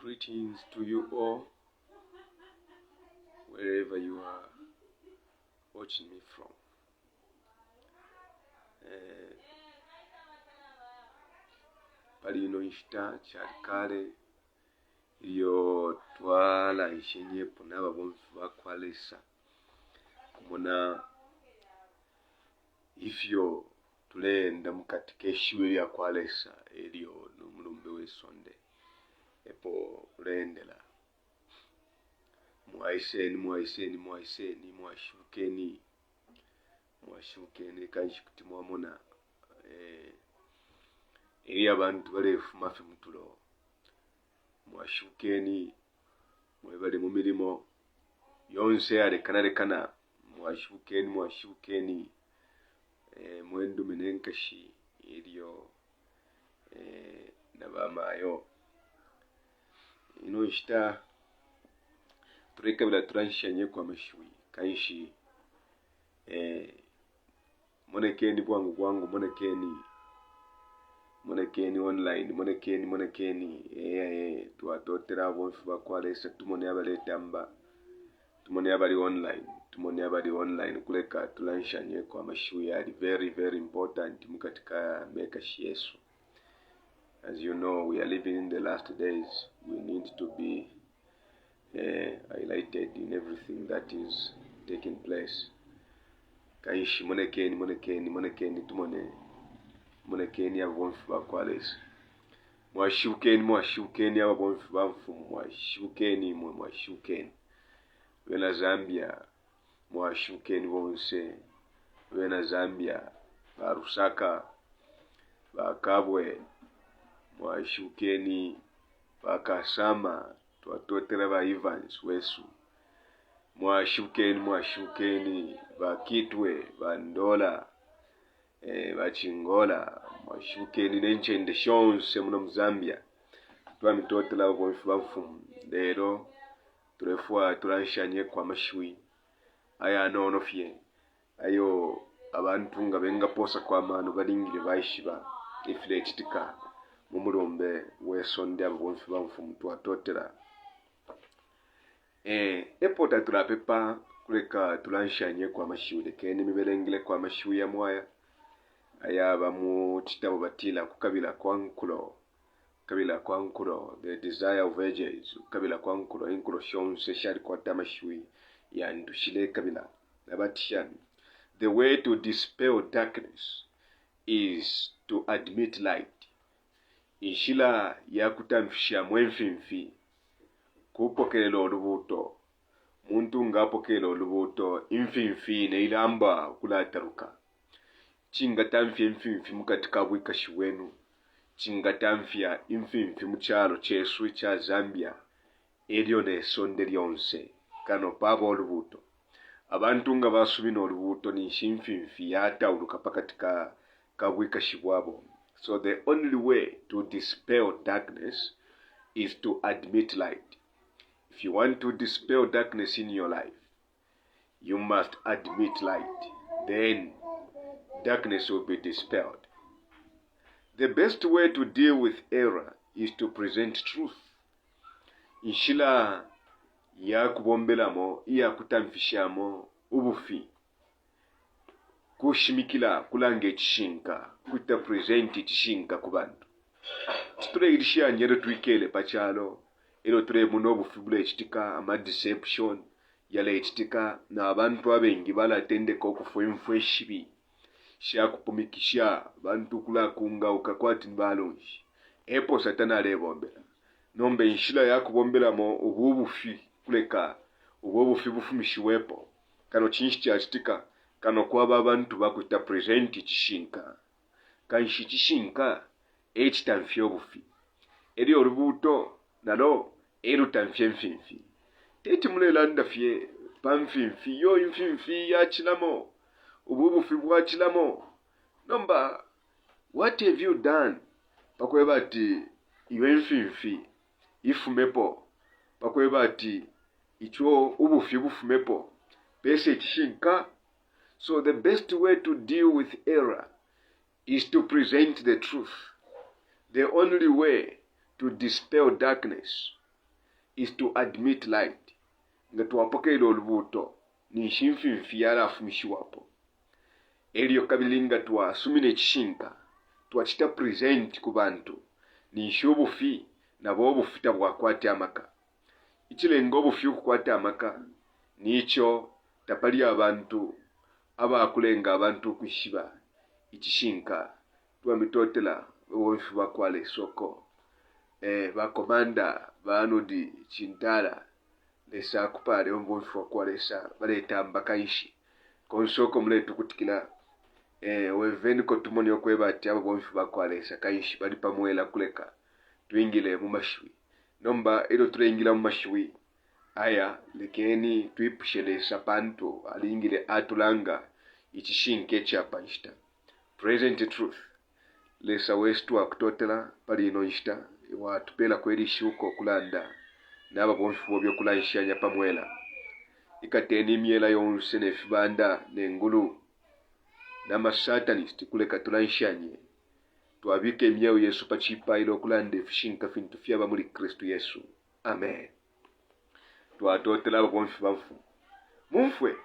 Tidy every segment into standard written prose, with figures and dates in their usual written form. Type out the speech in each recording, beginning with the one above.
Greetings to you all, wherever you are watching me from. Palino ishita charikale iyo twala ishenyepo naba bonfu bakwalesa kumona ifyo tulenda mukatika eshiwe lya kwalesa elyo n'omulumbe w'esonde epo ulendela mwashukeni kanshi kuti mwamona eri abantu balefuma ffe mutulo mwashukeni mwebale mu mirimo yonse alekanalekana mwashukeni mwendume n'enkashi elyo nabamayo ino ishita turekabila turanshanye kwa mashui kanshi monekeni bwangu monekeni online monekeni twatotera bonfu bakwalesa tumone abaletamba tumone abali online kuleka turanshanye kwa mashui ali very very important mukatika mekashi Yesu. As you know, we are living in the last days. We need to be highlighted in everything that is taking place. Kaishi monekeni tumone abonfu bakwalesa mwashukeni abonfu bamfumu mwashukeni wena Zambia mwashukeni bonse wena Zambia barusaka bakabwe mwashukeni bakasama twatotera ba Evans wesu mwashukeni bakitwe bandola bachingola mwashukeni nenchende shonse muno muzambia twamitotera bonfu bamfumu lero turefwa turanshanye kwa mashui aya nonofye ayo abantu nga benga posa kwa manu balingire baishiba iflechitika mumulumbe w'esonde abo bonfu bamfumu twatotera epota tulapepa kuleka turanshanye kwa mashui kene mibelengile kwa mashui ya mwaya ayaba mu kitabo batila kukabila kwa nkulo the desire of ages kukabila kwa nkulo inkulo shonse shari kwa tamashui ya ndushile kabila nabatishan. The way to dispel darkness is to admit light. Inshila ya kutamfisha mwenfimfi kupokelelo olubuto muntu ngapokelelo olubuto infimfi neilamba kulataruka chingatamfya infimfi mukatika bwikashi wenu chingatamfya infimfi muchalo chesu cha Zambia elyo n'esonde lyonse kano pabo olubuto abantu nga basubina olubuto ninshimfimfi yatawuluka pakatika kabwikashi bwabo. So the only way to dispel darkness is to admit light. If you want to dispel darkness in your life, you must admit light. Then darkness will be dispelled. The best way to deal with error is to present truth. Inshila ya kubombelamo ya kutamfishamo ubufi kushimikila kulange chishinka kuta present chishinka kubantu titule ilisha nyero tuikele pachalo elo tule muno bufibule chitika ama deception yale chitika na abantu abengi balatendeka okufo shibi sha kupumikisha bantu kula kunga ukakwati balonji epo satana lebombela nombe inshila yakubombelamo ububufi kuleka ububufi bufumishiwepo kano chinshi chachitika kano kwaba abantu bakuta present chishinka kanshi chishinka echitamfye obufi eri olubuto nalo erutamfye mfimfi teti mulelanda fye pamfimfi yo infimfi yachilamo ububufi bwachilamo nomba what have you done pakweba ati iwe mfimfi ifumepo pakweba ati icho ubufi bufumepo pese chishinka. So the best way to deal with error is to present the truth. The only way to dispel darkness is to admit light. Nga tuwapokeera olubuuto ninshimfimfi alafumishiwapo. Elio kabili nga twasumina ekishinka twakita present ku bantu ninsha obufi nabo obufi tabwakwata amaka. Ikirenga obufi okukwata amaka nikyo tapali abantu abakulenga abantu kwishiba ikishinka twamitotela obufi bakwala esoko bakomanda banudi chintala lesa kupale obufi bakwala esa baleta mbakaishi konsoko muletu kutikila weveni kotumoni okweba ati abo bomufu bakwalesa kaishi bali pamwela kuleka tuingile mu mashwi nomba ilo tuingila mu mashwi aya lekeni tuipushelesa pantu alingile atulanga ikishinke chapanshita present truth lesa westu akutotela pali inonshita watupela kweli shuko kulanda naba bomufu bobyo kulanshanya pamwela ikateni miela yonse nefibanda nengulu nama satanist kuleka tulanshanye twabike emyao Yesu pachipa ilo kulande fishinka fintu fyaba muri Kristo Yesu. Amen. Twatotela abo bonfu bafu mumfwe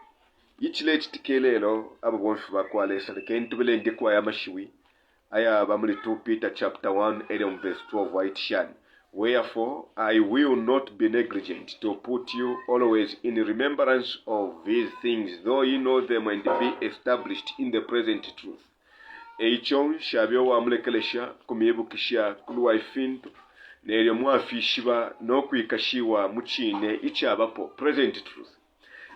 ichile chitikelelo abo bonfu bakwalesa lekeni tubelenge kwa ya mashiwi aya bamuli 2 Peter chapter 1 verse 12 waitishan. Wherefore I will not be negligent to put you always in remembrance of these things, though you know them and be established in the present truth. Eichon shabyo wamulekelesha kumyebukisha kuluwa ifintu neryo mwafishiba nokwikashiwa muchine ichabapo present truth.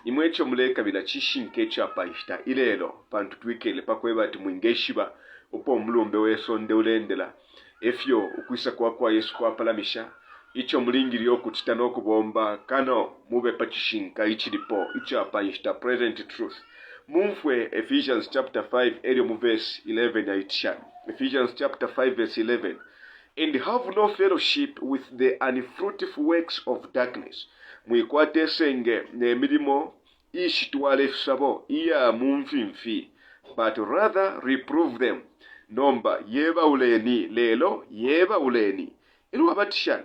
Imwecho muleka bila chishinke chapaishita ilelo pantu twikele pakweba ati mwingeshiba upo mulumbe wesonde ulendela efyo ukwisa kwa Yesu kwa palamisha icho mulingiri okutita n'okubomba kano mube pachishinka ichilipo ichapaishita present truth. Mumfwe Ephesians chapter 5 elio mu verse 11 aitisha. Ephesians chapter 5 verse 11. And have no fellowship with the unfruitful works of darkness. Mwikwate senge n'emirimo ishitwale fusabo iya mumfimfi, but rather reprove them. Nomba yeba uleni lelo yeba uleni ilo abatishan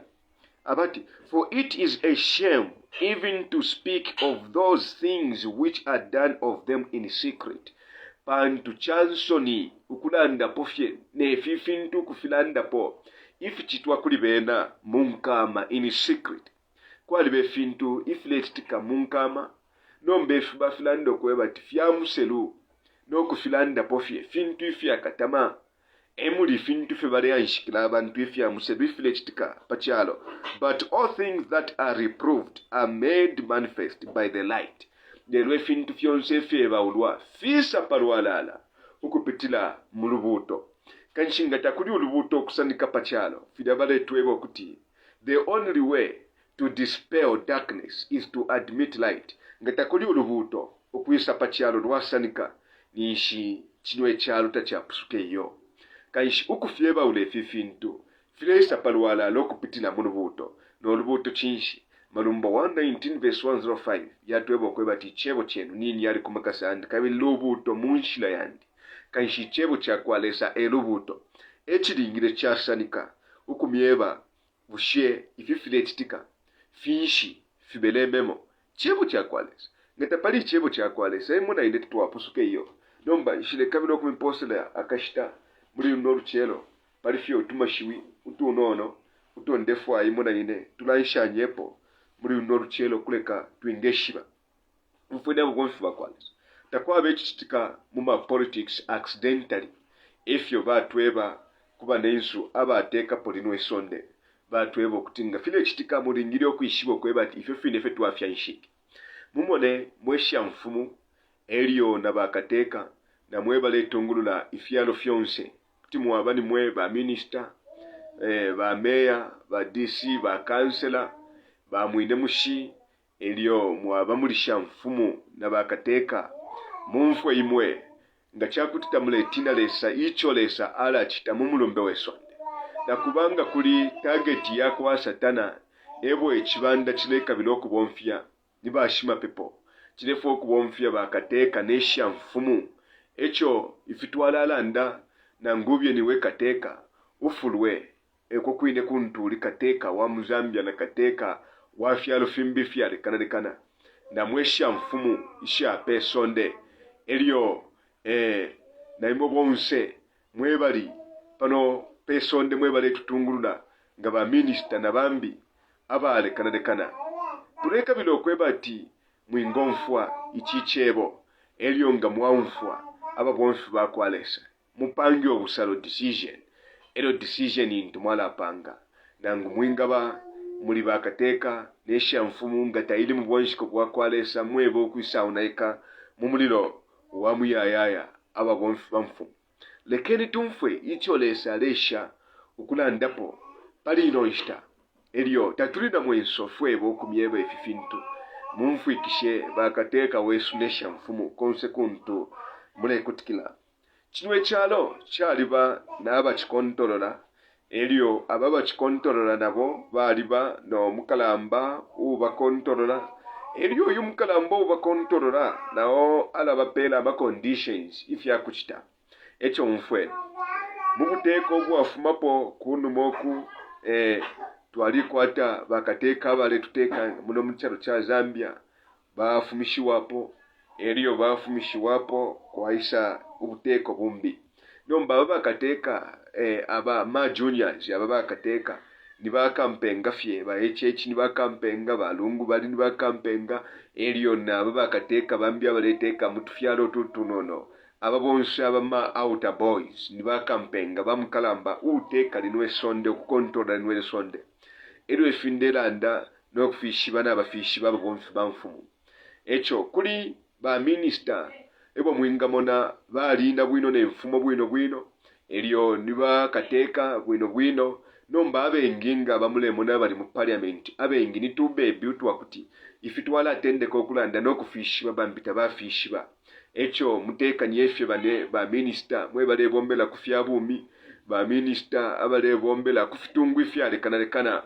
abati, for it is a shame even to speak of those things which are done of them in secret. Pantu chansoni ukulanda pofye nefifintu kufilanda po if chitwa kulibena munkama in secret kwali befintu ifletika munkama nombe fibafilando kweba tifyamuselu no kufilanda pofye fintu ifya katama emuli fintu febale anshikila abantu ifya muselu ifletika pachalo, but all things that are reproved are made manifest by the light. Nelwe fintu fyonse feba ulwa fisa parwalala ukupitila mulubuto kanshinga takuli ulubuto kusanika pachalo fidabale tuwebo kuti the only way to dispel darkness is to admit light. Ngatakuli ulubuto ukwisa pachalo lwasanika nishi chinwe chalo tachapusuke yo kaishi ukufyeba ule fifintu filesa palwala lokupitila mulubuto n'olubuto chinshi malumba 119 verse 105 yatwebo kweba tichebo chenu nini yali kumakasa andi kabili lubuto munshila yandi kaishi chebo chakwalesa elubuto echilingire chasanika ukumyeba bushe ififiletika finshi fibelememo chebo chakwalesa ngatapali chebo chakwalesa emuna inde twapusuke yo nomba ishile kabilo kumposela akashita muri noruchelo parifyo utumashiwi utunono utondefu ayimuna ine tulanshanyepo muri noruchelo kuleka twingeshiba mfune bugonfu bakwalesa takwa bechitika muma politics accidentally efyo batweba kuba nensu abateka polino esonde batweba kutinga file chitika muri ngiri okwishibo kweba ati ifyo fine fetu afya nshiki mumone mwesha mfumu elio na bakateka na mweba letongulula ifyalo fyonse timu abani mweba minister ba mayor ba DC ba councilor ba mwine mushi elio mwaba mulisha mfumu na bakateka mumfwe imwe ngachakutita muletina lesa icho lesa ala chitamu mulumbe wesonde na kubanga kuli target yako wa satana ebo echibanda chileka biloko bomfya nibashima pepo chilefo kubomfya bakateka nesha mfumu echo ifitwala landa na ngubye niwe kateka ufulwe eko kwine kuntuli kateka wa Muzambia na kateka wafyalo fimbi fyale kanadekana na mwesha mfumu isha pesonde elio naimo bonse mwebali pano pesonde mwebali tutungulula nga ba minister na bambi abale kanadekana tuleka bilo kwebati mwingonfwa ichichebo elio nga mwanfwa aba bonfu bakwalesa mupangi obusalo decision elo decision into mwala panga nangu mwingaba muli bakateka nesha mfumu nga taili mubonshiko bwakwalesa mwebo kwisaunayika mumuliro wamuyayaya aba bonfu bamfumu lekeni tumfwe icholesa lesha ukulandapo pali inoishta elio tatulina mwenso fwebo kumyeba efifintu mumfwikishe bakateka wesu nesha mfumu konsekuntu mule kutikila chinwe chalo chaliba naba chikontolola elio ababa chikontolola nabo baliba no mukalamba uba kontolola elio uyu mukalamba uba kontolola nao alaba pela ba conditions ifya kuchita echo mfwe mubuteko bwafumapo kunumoku twalikwata bakateka bale tuteka muno mucharo cha Zambia bafumishiwapo elio bafumishiwapo kwaisha ubuteko bumbi nomba bakateka aba ma juniors aba bakateka nibakampenga fye ba HH nibakampenga balungu bali nibakampenga elio na bakateka bambi abaleteka mutufyalo tutunono ababonse abama outer boys nibakampenga bamukalamba uteka linwe sonde kukontrola linwe sonde elio efindelanda nokufishiba n'abafishi babo bonfu bamfumu echo kuli ba minister ebo mwingamona balina bwino n'enfumo bwino elio niba kateka bwino nomba abenginga bamulemo n'abali mu parliament abengi nitube ebyutwa kuti ifitwala atendeka okulanda n'okufishiba bambita bafishiba echo muteka nyefye bane ba minister mwebale bombela kufya bumi ba minister abale bombela kufitungu ifyale kanalekana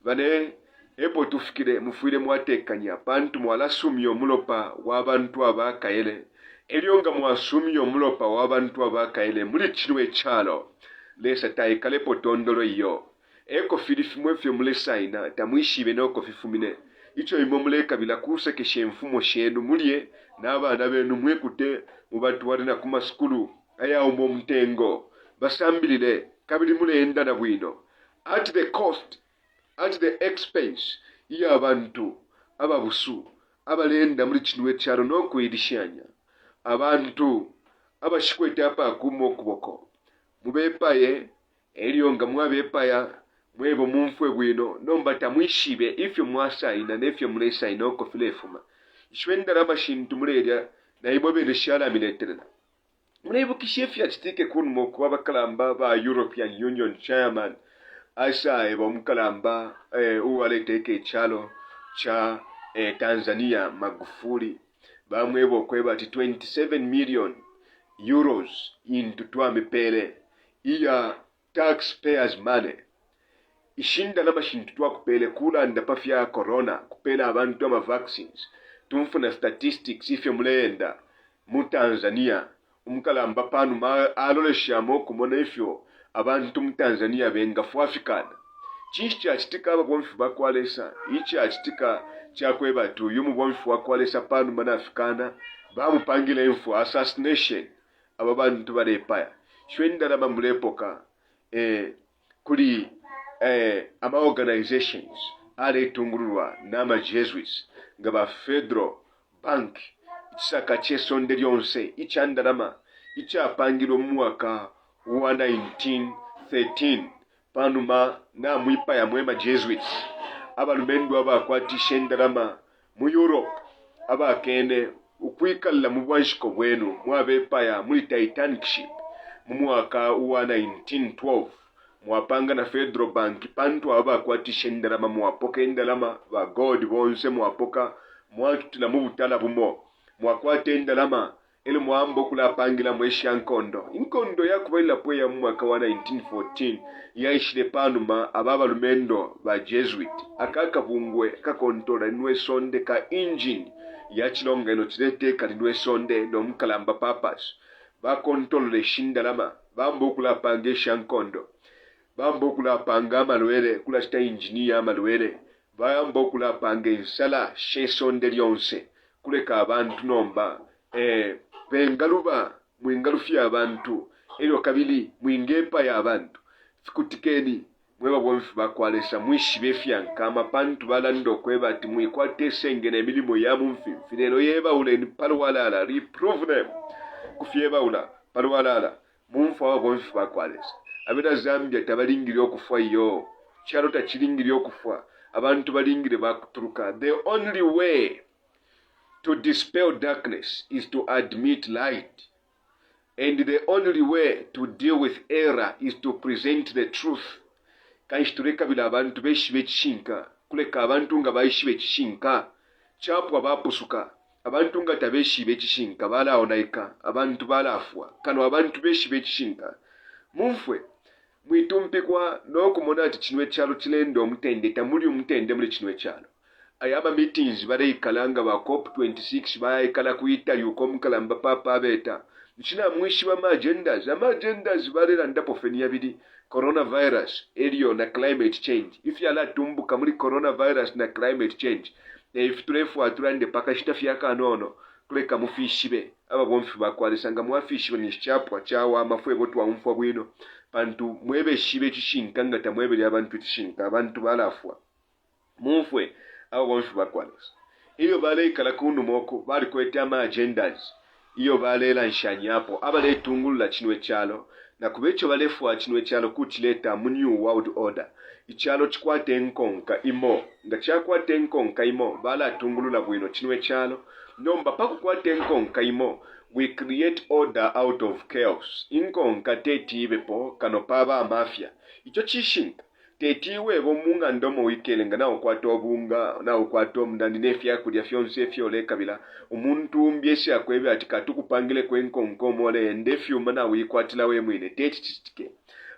bane epo tufikire mufuire mwatekanya bantu mwalasumyo omulopa w'abantu abakayele elionga mwasumyo omulopa w'abantu abakayele muli kino ekyalo lesa taikale potondolo iyo eko filifimwe fye mulesaina tamwishibe noko fifumine icho imo muleka bila kusekeshe mfumo shenu mulye n'abana benu mwekute mubatu walina kuma skulu ayawo mu mtengo basambilile kabili mulenda na bwino at the cost at the expense iya abantu ababusu abalenda muri kino ekyalo n'okwirishanya abantu abashikwete apa akumo kuboko mubepaye elio nga mwabepaya mwebo mumfwe bwino nomba tamwishibe ifyo mwasaina nefyo mulesaina oko filefuma ishwenda ramashintu mulerya na ibobe leshala mineterana munebukishefya kitike kunmo kuba bakalamba ba European Union chairman asa ebo mukalamba uwaleteke chalo cha Tanzania Magufuli bamwebo kweba ati 27 million euros into twamepele iya taxpayers money ishinda n'amashintu twakupele kula ndapafya corona kupela abantu ama vaccines tumfuna statistics ifye mulenda mu Tanzania umukalamba panu ma aloleshamo kumona ifyo abantu mu Tanzania bengafu African chinchi achitika aba bonfu bakwalesa ichi achitika chakweba tu yumu bonfu wakwalesa panu mana Africana bamupangile info assassination aba bantu balepaya shwenda raba mulepoka kuli ama organizations ale tungurwa nama Jesuits ngaba Federal Bank isaka chesonde lyonse ichandarama ichapangiro mwaka wa 1913 panuma na mwipa ya mwema Jesuits abalumendo abakwati shendarama mu Europe abakene ukwikalla mu bwanshiko bwenu mwabepa ya muri Titanic ship mu mwaka wa 1912 mwapanga na Federal Bank pantu abakwati shendarama mwapoka endalama ba God bonse mwapoka mwatula mu butala bumo mwakwate endalama ele mwambo kula pangila mwesha inkondo yakubaila pwe ya mwaka wa 1914 yaishile panuma ababa lumendo ba Jesuit akaka bungwe kakontola nwe sonde ka engine ya chilonga ino chileteka nwe sonde no mkalamba papas ba kontolo le shindalama bambo kula pangesha nkondo bambo kula panga malwele kula chita engineer malwele bayamba okulapanga ensala shesonde lyonse kuleka abantu nomba bengaluba mwengalufya abantu eryo kabili mwingepa ya abantu fikutikeni mweba bwonfu bakwalesa mwishibe fyanka amapantu balanda okweba ati mwikwate esengene emilimo ya mumfimfi lero yebawula ni palwalala reprove them kufyebawula palwalala mumfu abo bwonfu bakwalesa abera Zambia tabalingiri okufa yo kyalo takilingiri okufa abantu balingire bakuturuka. The only way to dispel darkness is to admit light, and the only way to deal with error is to present the truth. Kanshi tulekabila abantu beshibe kishinka kuleka abantu nga bayishibe kishinka chapwa bapusuka abantu nga tabeshibe kishinka balaonaika abantu balafwa kano abantu beshibe kishinka mumfwe mwitumpikwa n'okumona ati kinwe kyalo kilenda omutende tamuli omutende muri kinwe kyalo ayaba meetings baleikalanga ba COP26 bayikala kuyita yuko mukalamba papa abeta nchina mwishiba agendas balera ndapofeni yabiri coronavirus elio na climate change if yala tumbuka muri coronavirus na climate change if turefu aturande pakashita fyaka nono kuleka mufishibe aba bomfi bakwalisanga mwafishibe ni chapwa chawa amafwe botu wa mfwa bwino bantu mwebe shibe kishinka ngata mwebe ya bantu kishinka abantu balafwa mufwe abo bomfi bakwalisa iyo bale kala kunu moko bali kwete ama agendas iyo bale lanshanyapo abale tungulula kinwe kyalo na kubecho balefwa kinwe kyalo kuchileta mu new world order ikyalo kikwate enkonka imo nga kyakwate enkonka imo bala tungulula bwino kinwe kyalo nomba pakukwate enkonka imo we create order out of chaos inkonka tetibepo kano paba mafia icho chishinka tetiwe bomunga ndomo wikelenga nawo kwata obunga nawo kwata omundani nefya kulya fyonse fyole kabila omuntu mbyesha kwebe ati katukupangile kwenkonko mole ndefyu mana wikwatila we mwine tetitike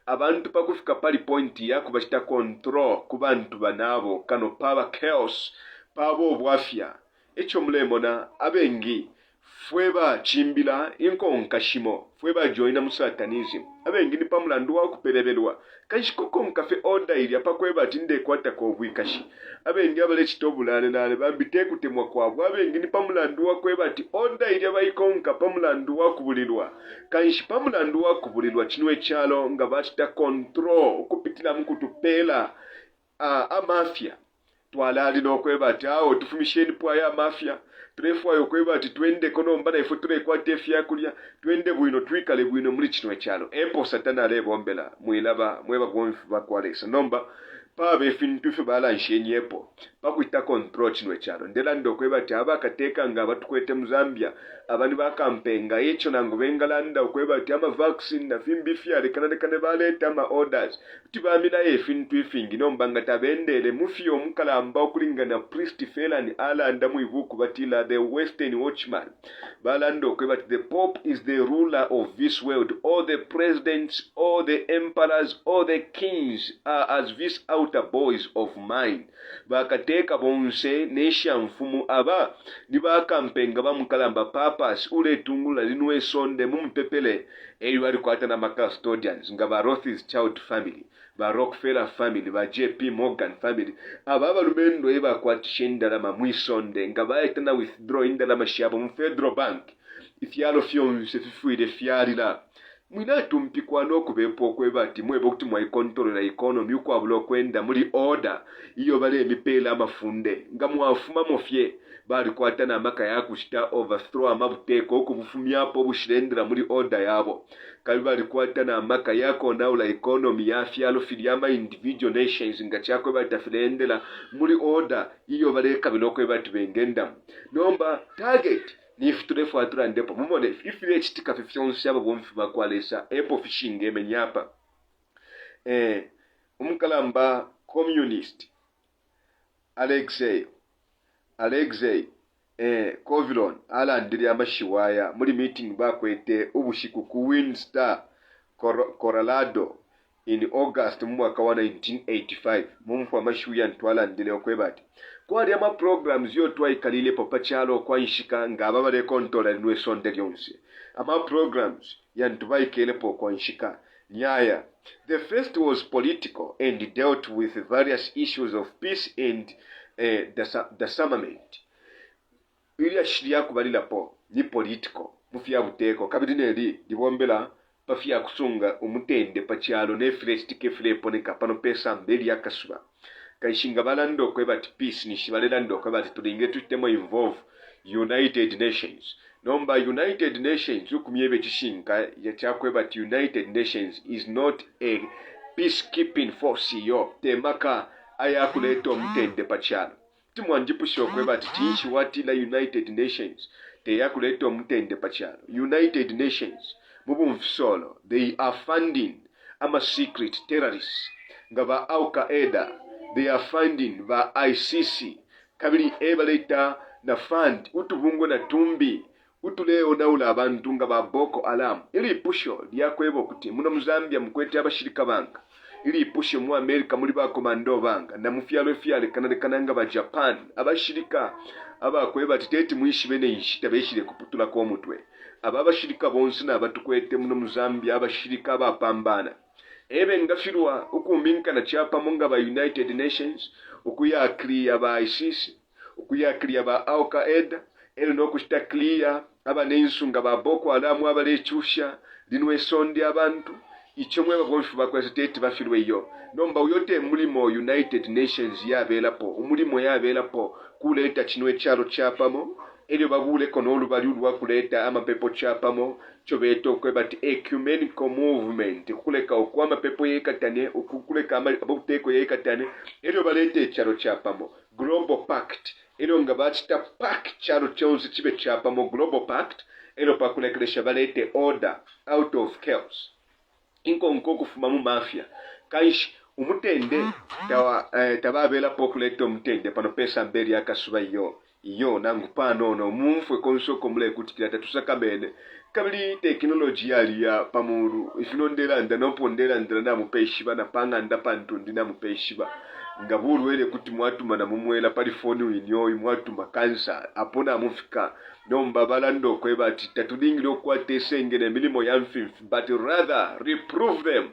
abantu pakufika pali point ya kubashita control kubantu banabo kano paba chaos pabo obwafya echo mulemona abengi fweba chimbila inkonka shimo fweba joina musatanism abengi ni pamulandu wa kupelebelwa kashikoko mkafe order ili apakweba tinde kwata ko bwikashi abengi abale kitobulane nale bambite kutemwa kwabwe abengi ni pamulandu wa kweba ati order ili abayikonka pamulandu wa kubulirwa kanshi pamulandu wa kubulirwa kinwe kyalo nga batita control okupitira mukutupela amafia twalali nokweba ati awo tufumisheni pwa ya mafia turefu ayo kweba ati twende kono mbana ifu turekwate efya kulya twende bwino twikale bwino muri kinwe kyalo epo satana lebombela mwilaba mweba bwonfu bakwalesa nomba pabe fintufe balanshenye epo pakuita control kinwe kyalo ndela ndokweba ati abakateka nga batukwete mu Zambia abani bakampenga yecho nango bengalanda okweba ati ama vaccine na fimbifya lekanane baleta ama orders tibamina efintu ifingi nomba nga tabendele mufyo omukalamba okulingana priest felani alanda mu ivuku batila the western watchman balanda okweba ati the pope is the ruler of this world all the presidents all the emperors all the kings are as these outer boys of mine bakateka bonse nesha mfumu aba nibakampenga bamukalamba papas ule tungula linwe sonde mumpepele eyo bali kwata na custodians nga ba Roth's child family ba Rockefeller family ba JP Morgan family aba lumendo eba kwatishenda ma mwisonde nga baetana withdraw indala mashabo mu Federal Bank ifyalo fyonse fifuide fyalila mwina tumpikwa n'okubepo okweba ati mweba okuti mwayikontrola economy ukwabula okwenda muri order iyo bale emipela amafunde nga mwafuma mofye bali kwata na amaka yakushita overthrow amabuteko okubufumyapo obushirendera muri order yabo kali bali kwata na amaka yako naula economy ya fyalo filyama individual nations nga chakweba tafirendera muri order iyo bale kabino okweba ati bengenda nomba target ni fiturefu atura ndepo mumone ifile chitika fifyonsi aba bomfi bakwalesa epo fishing emenyapa umukalamba communist Alexei Covilon alandiri amashiwaya muri meeting bakwete ubushiku ku Windstar Colorado in August mu mwaka wa 1985 mumfu amashuya ntwalandire okwebati kwali ama programs yo twayikalile papa kyalo kwanshika ngaba bale control nwe sonde lyonse ama programs yantubayikele po kwanshika Nyaya. The first was political and dealt with various issues of peace and disarmament. Ili ashiria kubalila po ni political mufya buteko kabiri neri libombela pafya kusunga umutende pachialo ne frestike flepo ne kapano pesa mbeli yakasuba kaishinga balando kwebati peace ni shibalelando kwebati tulinge tutemo involve United Nations. Nomba United Nations ukumyebe chishinga ya chakwebati United Nations is not a peacekeeping force yo temaka aya kuleto mtende pachialo. Timwanjipusho kwebati chinshi watila United Nations teyakuleto mtende pachialo. United Nations mubu mfisolo they are funding ama secret terrorists ngaba Al-Qaeda they are funding ba ICC kabili ebaleta na fund utubungo na tumbi utuleo naula abantu nga ba Boko Haram ili pusho lyakwebo kuti muno Muzambia mkwete abashirika banga ili pusho mu America muri ba komando banga na mufyalo fyale kananga ba Japan abashirika abakweba titeti muishi bene ishi tabeshire kuputula kwa mutwe ababashirika bonse na batukwete muno Muzambia abashirika abapambana ebe ngafirwa ukumbinka na chapa munga ba United Nations ukuya clear ba ICC ukuya clear ba Al-Qaeda elo nokushita clear aba nensunga ba Boko Haram abalechusha linwe sonde abantu ichomwe babonfu bakwese tete bafirwe yo nomba uyote mulimo United Nations yabelapo umulimo yabelapo kuleta chinwe charo chapamo elio babule kono olubalulwa kuleta amapepo chapamo chobeto kwebati ecumenical movement kuleka okwama pepo yekatane okukuleka abuteko yekatane elio balete charo chapamo global pact elio ngabachita pact charo chonse chibe chapamo global pact elio pakulekesha balete order out of chaos inko kufuma mu mafia kaish umutende tababela pokuleta umutende pano pesa mberi yakasuba iyo nangu pano no mumfwe konsoko mule kutikira tatusaka bene kabili technology yali ya pamuru ifinondera nda nopondera ndira na mupeshiba na panga ndapantu ndina mupeshiba ngaburu ele kuti mwatuma na mumwela palifoni winyoyi mwatuma kansa apona mufika nomba balando kwebati tatudingiro kwa tesengene milimo ya mfimfi but rather reprove them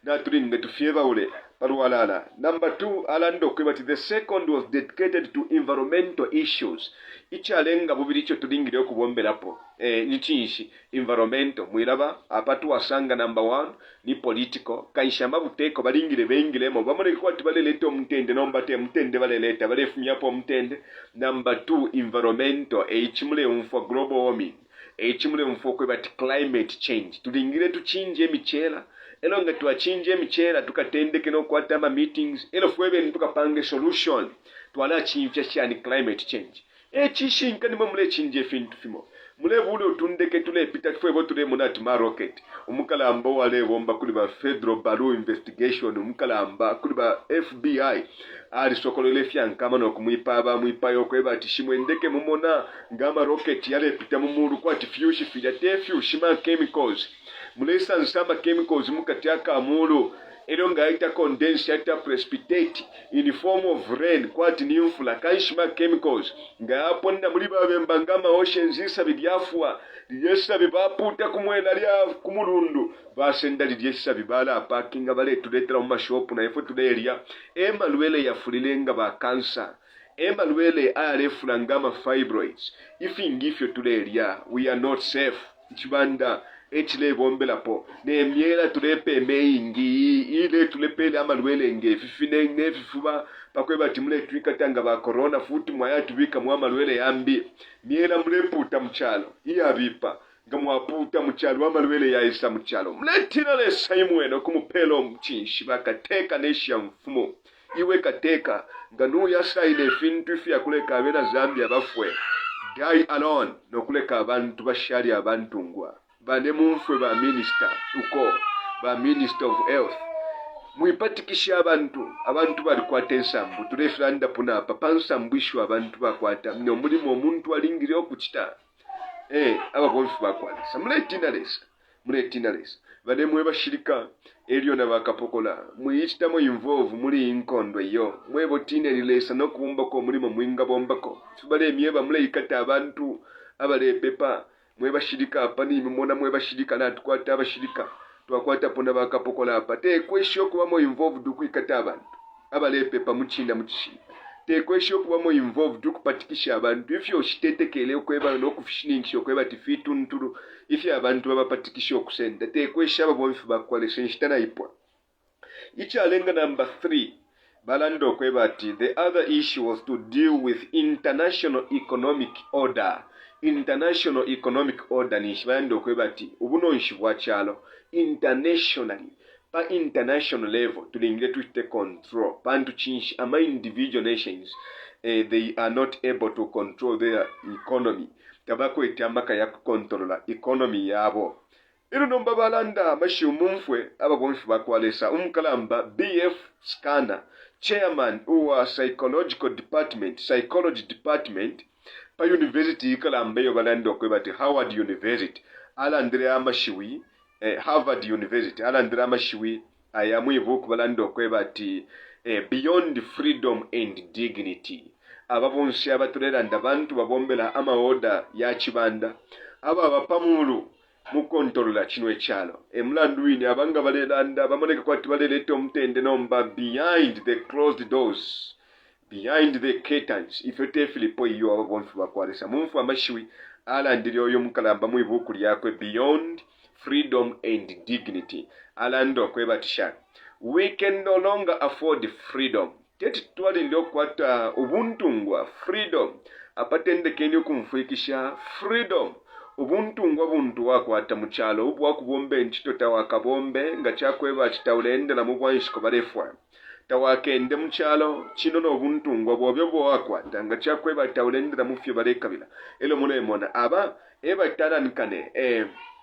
na tulinge tufieva ule parualala. Number 2 alando kwebati the second was dedicated to environmental issues ichalenga bubiricho tudingiro kubomberapo nichinshi environmental mwiraba apatu wasanga number 1 ni political kaishamba buteko balingire bengilemo bamone kwa tibaleleto mtende nomba te mtende baleleta balefumyapo mtende. Number 2 environmental echimule umfo global warming echimule umfo kwebati climate change tudingire tuchinje emichela elonga tuachinje emichela tukatendeke no kwatama meetings elo fwebe tukapange solution twala chinfya chani climate change echishinka ni mule chinje fintu fimo mule bule utundeke tule pita fwebo tule munati ma rocket umukalamba wale bomba kuli ba Federal Bureau Investigation umukalamba kuli ba FBI ali sokolole fyankama no kumwipa mwipayo kweba tishimwendeke mumona ngama rocket yale pita mumuru kwa tifyushi fidate fyushima chemicals mulesa nsamba chemicals mukatiaka amulu elonga ita condense ita precipitate in form of rain kwati ni mfula kanshima chemicals nga aponda muliba bembangama oceans isa bidyafua lyesa bibaputa kumwena lya kumulundu basenda lyesa bibala parking abale tuletera mu mashop na ifo tuleria emalwele yafulilenga ba cancer emalwele ayalefula ngama fibroids ifingifyo tuleria we are not safe chibanda echile bombela po ne miela tulepe meingi ile tulepele amalwele nge fifine nefifuba pakweba timule twikatanga ba corona futi mwaya tubika mu amalwele yambi miela muleputa mchalo iya bipa ngamwaputa mchalo amalwele yaisa mchalo mletira le saimweno kumupelo mchinshi bakateka nesha mfumo iwe kateka nganu yasaile fintu fya kuleka abera Zambia bafwe die alone no kuleka abantu bashari abantu ngwa bane mumfwe ba minister uko ba minister of health muipatikisha abantu bali kwata ensambu tulefranda puna papansambwisho abantu bakwata mno mulimo omuntu alingire okuchita abagonfu bakwata muletina lesa bane mwe bashirika elio na bakapokola muyichitamo involve muri inkondo yo mwebo tine lilesa no kumbako mulimo mwinga bombako tubale myeba mule ikata abantu abale pepa mwe bashirika apani mumona mwe bashirika na tukwata abashirika twakwata pona bakapokola apa tekwesha okubamu involved kwikata abantu abalepepa mukinda mukishina tekwesha okubamu involved kupatikisha abantu ifyo okitetekele okweba n'okufishiningisha okweba tifituntulu ifyo abantu babapatikisha okusenda tekwesha ababonfu bakwalesha nshitana ipwa ichalenga number 3 balando okweba ati the other issue was to deal with international economic order nishibando okweba ati ubunonshi bwa kyalo internationally pa international level tulingire tuite control bantu chinshi ama individual nations they are not able to control their economy tabako etyamaka ya controla economy yabo ino nomba balanda mashumumfwe ababonfu bakwalesa umkalamba BF Scanner chairman wa psychology department pa university ikalamba yo balanda okwebati Howard University alandire amashiwi Harvard University alandire amashiwi ayamwibuku balanda okwebati beyond freedom and dignity ababonsi abatulera ndabantu babombela amaoda ya kibanda abapamulu mukontolola kino ekyalo emulandu wini abanga balelanda bamoneka kwati baleleta omutende nomba behind the closed doors behind the curtains ifete Filipo iyo ababonfu bakwalesa munfu amashiwi alandiri oyo mukalamba mwibuku lyakwe beyond freedom and dignity alando okwebatisha we can no longer afford freedom teti twalinde okwata ubuntungwa freedom apatendekeni okumfuikisha freedom ubuntungwa buntu wakwata mukyalo ubwakubombe nchito tawakabombe nga kyakweba kitawulendela mu bwanshiko balefwa tawakende mukyalo kino n'obuntungwa bwobyo bwakwata nga kyakweba tawulendela mufyo balekabila elo munemona aba ebataranikane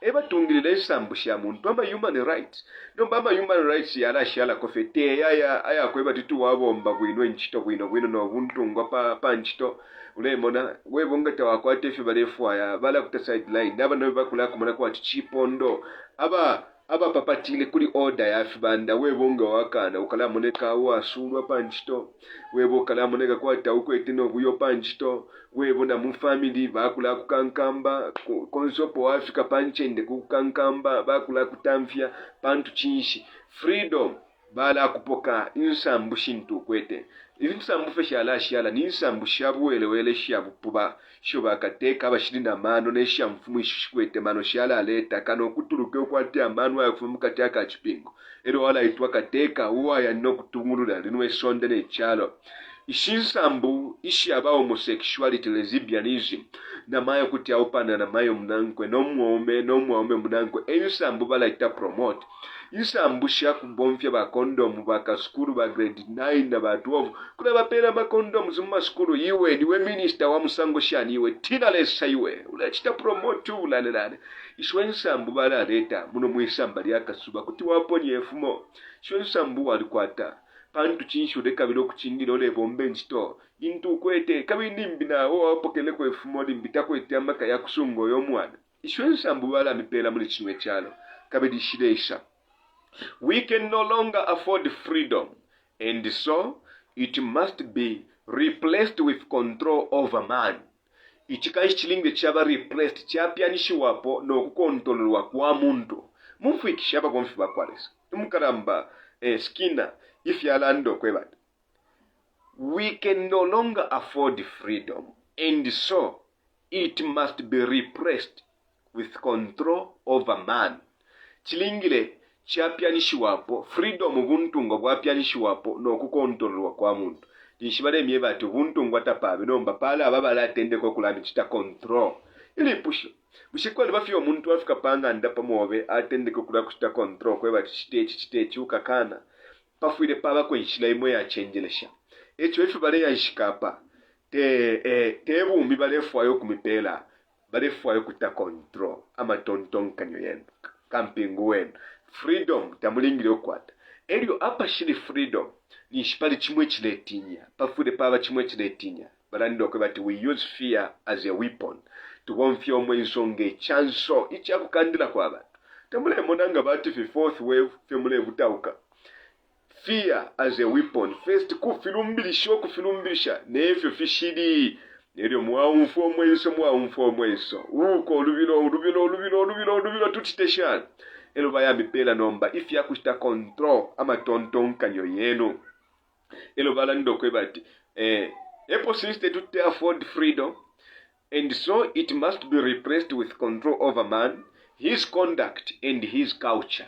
ebatungirira esambu sha muntu ama human rights nomba ama human rights yala kofete aya kweba titu wabomba bwino nchito bwino n'obuntungwa pa nchito ulemona webonga tawakwate fyo balefwaya bala kuta sideline naba no bakula kumana kwati chipondo aba papatile kuli order ya fibanda webonga wakana ukala moneka wasulwa panchito webo kala moneka kwata ukwetino buyo panchito webona mu family bakula kukankamba konsopo Africa panchende kukankamba bakula kutamfya pantu chinshi freedom bala kupoka insambu shintu kwete insambu feshala ninsambu shabuwelewele shabupuba shoba kateka abashirina mano nesha mfumu ishikwete mano shala aleta kano kutuluke okwati amano yafumu kateka chipingo ero wala itwa kateka uwa ya no kutungulula linwe sonde ne chalo ishinsambu ishi aba homosexuality lesbianism na mayo kuti aupana na mayo mnankwe no muome mnankwe einsambu bala ita promote insambu shakubomfya ba condom ba skulu ba grade 9 na ba 12 kuna bapera ba condom zuma skulu iwe niwe minister wa musango shani iwe tina lesa iwe ulachita promote ulalelane ishwe insambu bala leta muno muisamba lyakasuba kuti waponye efumo ishwe insambu walikwata pantu chinshude kabilo kuchindira ole bombe nchito intu kwete kabindi mbina wo apokele ko efumo limbita kwete amaka yakusungo yo mwana ishwe insambu bala mipela muri chinwe cyalo kabidi shiresha. We can no longer afford freedom, and so it must be replaced with control over man. Ichikashi chilinge chaba replaced chapyanishi wapo no kukontrolwa kwa muntu. Mumfu ikishaba konfi bakwalesa. Umukaramba Skinner ifyalando kwebata. We can no longer afford freedom, and so it must be replaced with control over man. Chilingile chapyanishiwapo freedom buntungo bwapyanishiwapo no kukontrolwa kwa muntu nishibale myeba ati buntungo atapabe nomba pala ababala atendeko kulani chita control ili pusho bushikwa libafyo omuntu afika panga ndapa mobe atendeko kula kuchita control kweba chitechi ukakana pafuire paba ko nshila imwe ya changelesha echo efu bale yanshikapa bumbi balefwayo kumipela balefwayo kuta control ama tonton kanyo yenu camping wenu freedom tamulingire okwata elio apa shiri freedom nishipali chimwe chiletinya pafude paba chimwe chiletinya balandi okwebati we use fear as a weapon tubonfya omwe nsonge chanso ichakukandira kwa abantu tamule monanga bati fourth wave femule butauka fear as a weapon first kufilumbilisha nefyo fishidi elio muawunfo omwe nso uko olubilo tutiteshana elo bayambi pela nomba if yakushita control amatontonkanyo yenu elo balando kwebati Apple seems to afford freedom, and so it must be replaced with control over man, his conduct and his culture.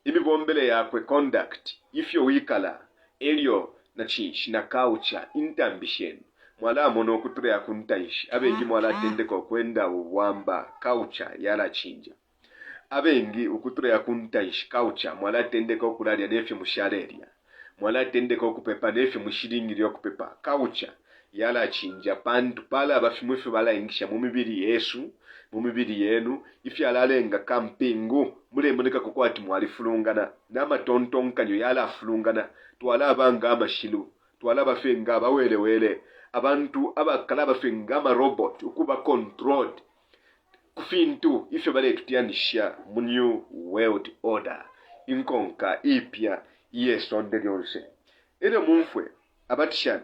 Imibombele yakwe conduct ifyo wikala elio na chinshi na culture intambishenu mwala mono kuture ya kuntaishi abengi mwala tendeko kwenda uwamba culture yala chinja abengi ukuture ya kuntaishi culture mwala tendeko kulalia nefi mushaleria mwala tendeko kupepa nefi mushiringiri okupepa culture yala chinja pantu pala abafimwefe bala ingisha mumibiri Yesu mumibiri yenu ifi alalenga kampingu mulemoneka kukwati mwali fulungana n'amatontonkanyo yala fulungana twala abanga amashilu twala abafenga abawelewele abantu abakala abafenga amarobot ukuba controlled kufintu ifi bale tutyanisha mu new world order inkonka ipya yesonde lyonse ere mumfwe abatishana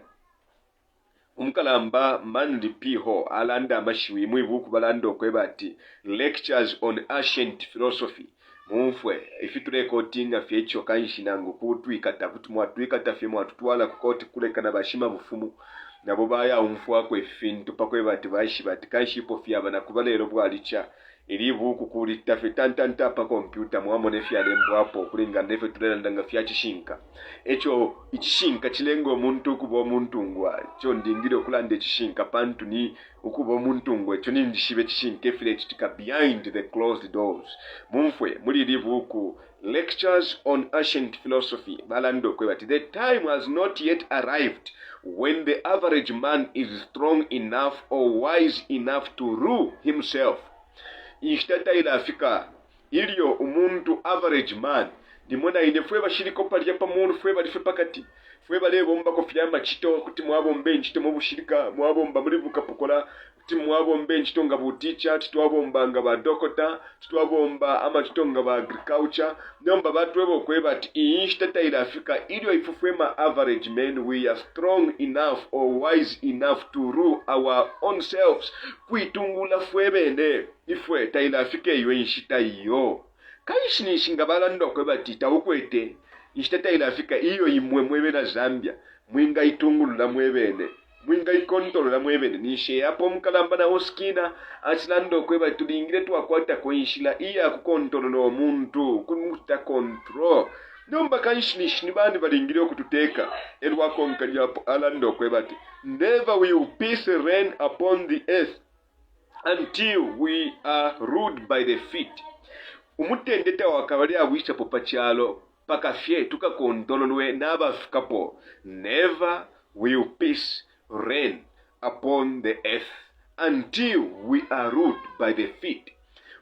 umukalamba Manly P. Ho alanda amashiwi mwibuku balanda okwebati lectures on ancient philosophy mumfwe ifiturekotinga fyecho kanshinango kutwikata kutumwatwikata fyemwa tutwala kukoti kulekana bashima bufumu nabo baya umfwa kwe fintu pakwebati bashi bati kanshipo fyaba na kubalero bwalicha ilibuku kulita fetantanta pa computer mwamone fyalembo hapo kulinga nefe tulendanga fyachishinka echo ichishinka chilengo omuntu kuba omuntu ngwa cho ndingire okulanda echishinka pantu ni ukuba omuntu ngwa echo nindishibe chishinka efile chitika behind the closed doors mumfwe muri libuku lectures on ancient philosophy balando kwebati the time has not yet arrived when the average man is strong enough or wise enough to rule himself. Ishtata ila Afrika ilio umuntu average man nimona ine fweba shiriko palia pamono fweba life pakati fweba lebo mba kofiyama chito kuti mwabombe nchito mubushirika mwabomba mulivuka pokola kuti mwabombe nchito nga buticha titwabomba nga badokota titwabomba ama chito nga ba agriculture nomba batwebo kweba ati ishtata ila Afrika ilio ifufwema average men we are strong enough or wise enough to rule our own selves kuitungula fwebende ifwe taila Afrika iyo inshita iyo kaishini shingabala ndokwe batita ukwete ishtata ila Afrika iyo imwe mwebe na Zambia mwinga itungulula mwebene mwinga ikontolo la mwebene nishe yapo mkalamba na oskina asilando kwe batulingire tuwakwata kwenshila iya kukontolo no muntu kumuta control nomba kaishini shinibani balingire okututeka elwa konkali yapo alando kwe bati never will peace reign upon the earth until we are ruled by the feet. Umutendeta wakabali awisha popachalo pakafye tuka kontololwe n'abafikapo. Never will peace reign upon the earth until we are ruled by the feet.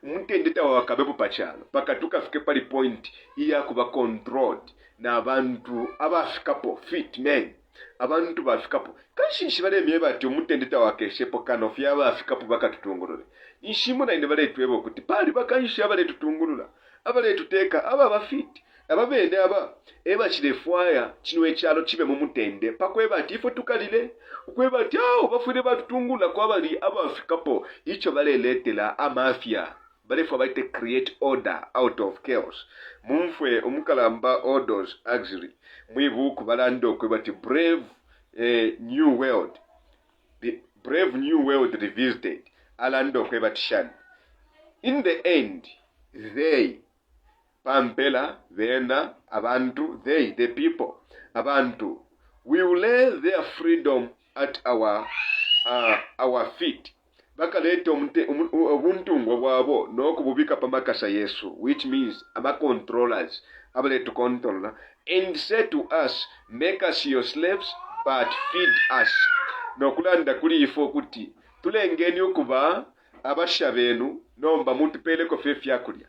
Umutendeta wakabepo pachalo paka tukafike pali point iya kuba controlled na abantu abafikapo fit men. Abantu bafikapo kanshinshi bale myeba ati omutendeta wakeshepo kano fyaba afikapo bakatutungulule nshimo na indebale twebo kuti pali bakanshi abale tutungulula abale tuteka aba bafiti ababende aba eba chilefwaya chinwe chalo chibe mu mutende pakweba ati ifo tukalile ukweba ati bafune batutungula kwa bali aba afikapo icho bale letela amafia bale fwa baite create order out of chaos mumfwe omukalamba orders auxiliary mwibuku balando kwebati brave new world the brave new world revisited alando kwebati shan in the end they pampela vena abantu they the people abantu will lay their freedom at our feet bakaleta obuntungo bwabo nokububika pamakasa Yesu which means ama controllers abale to control and say to us make us your slaves but feed us nokulanda kuli ifo kuti tulengeni okuba abasha benu nomba mutupele ko fefi yakulya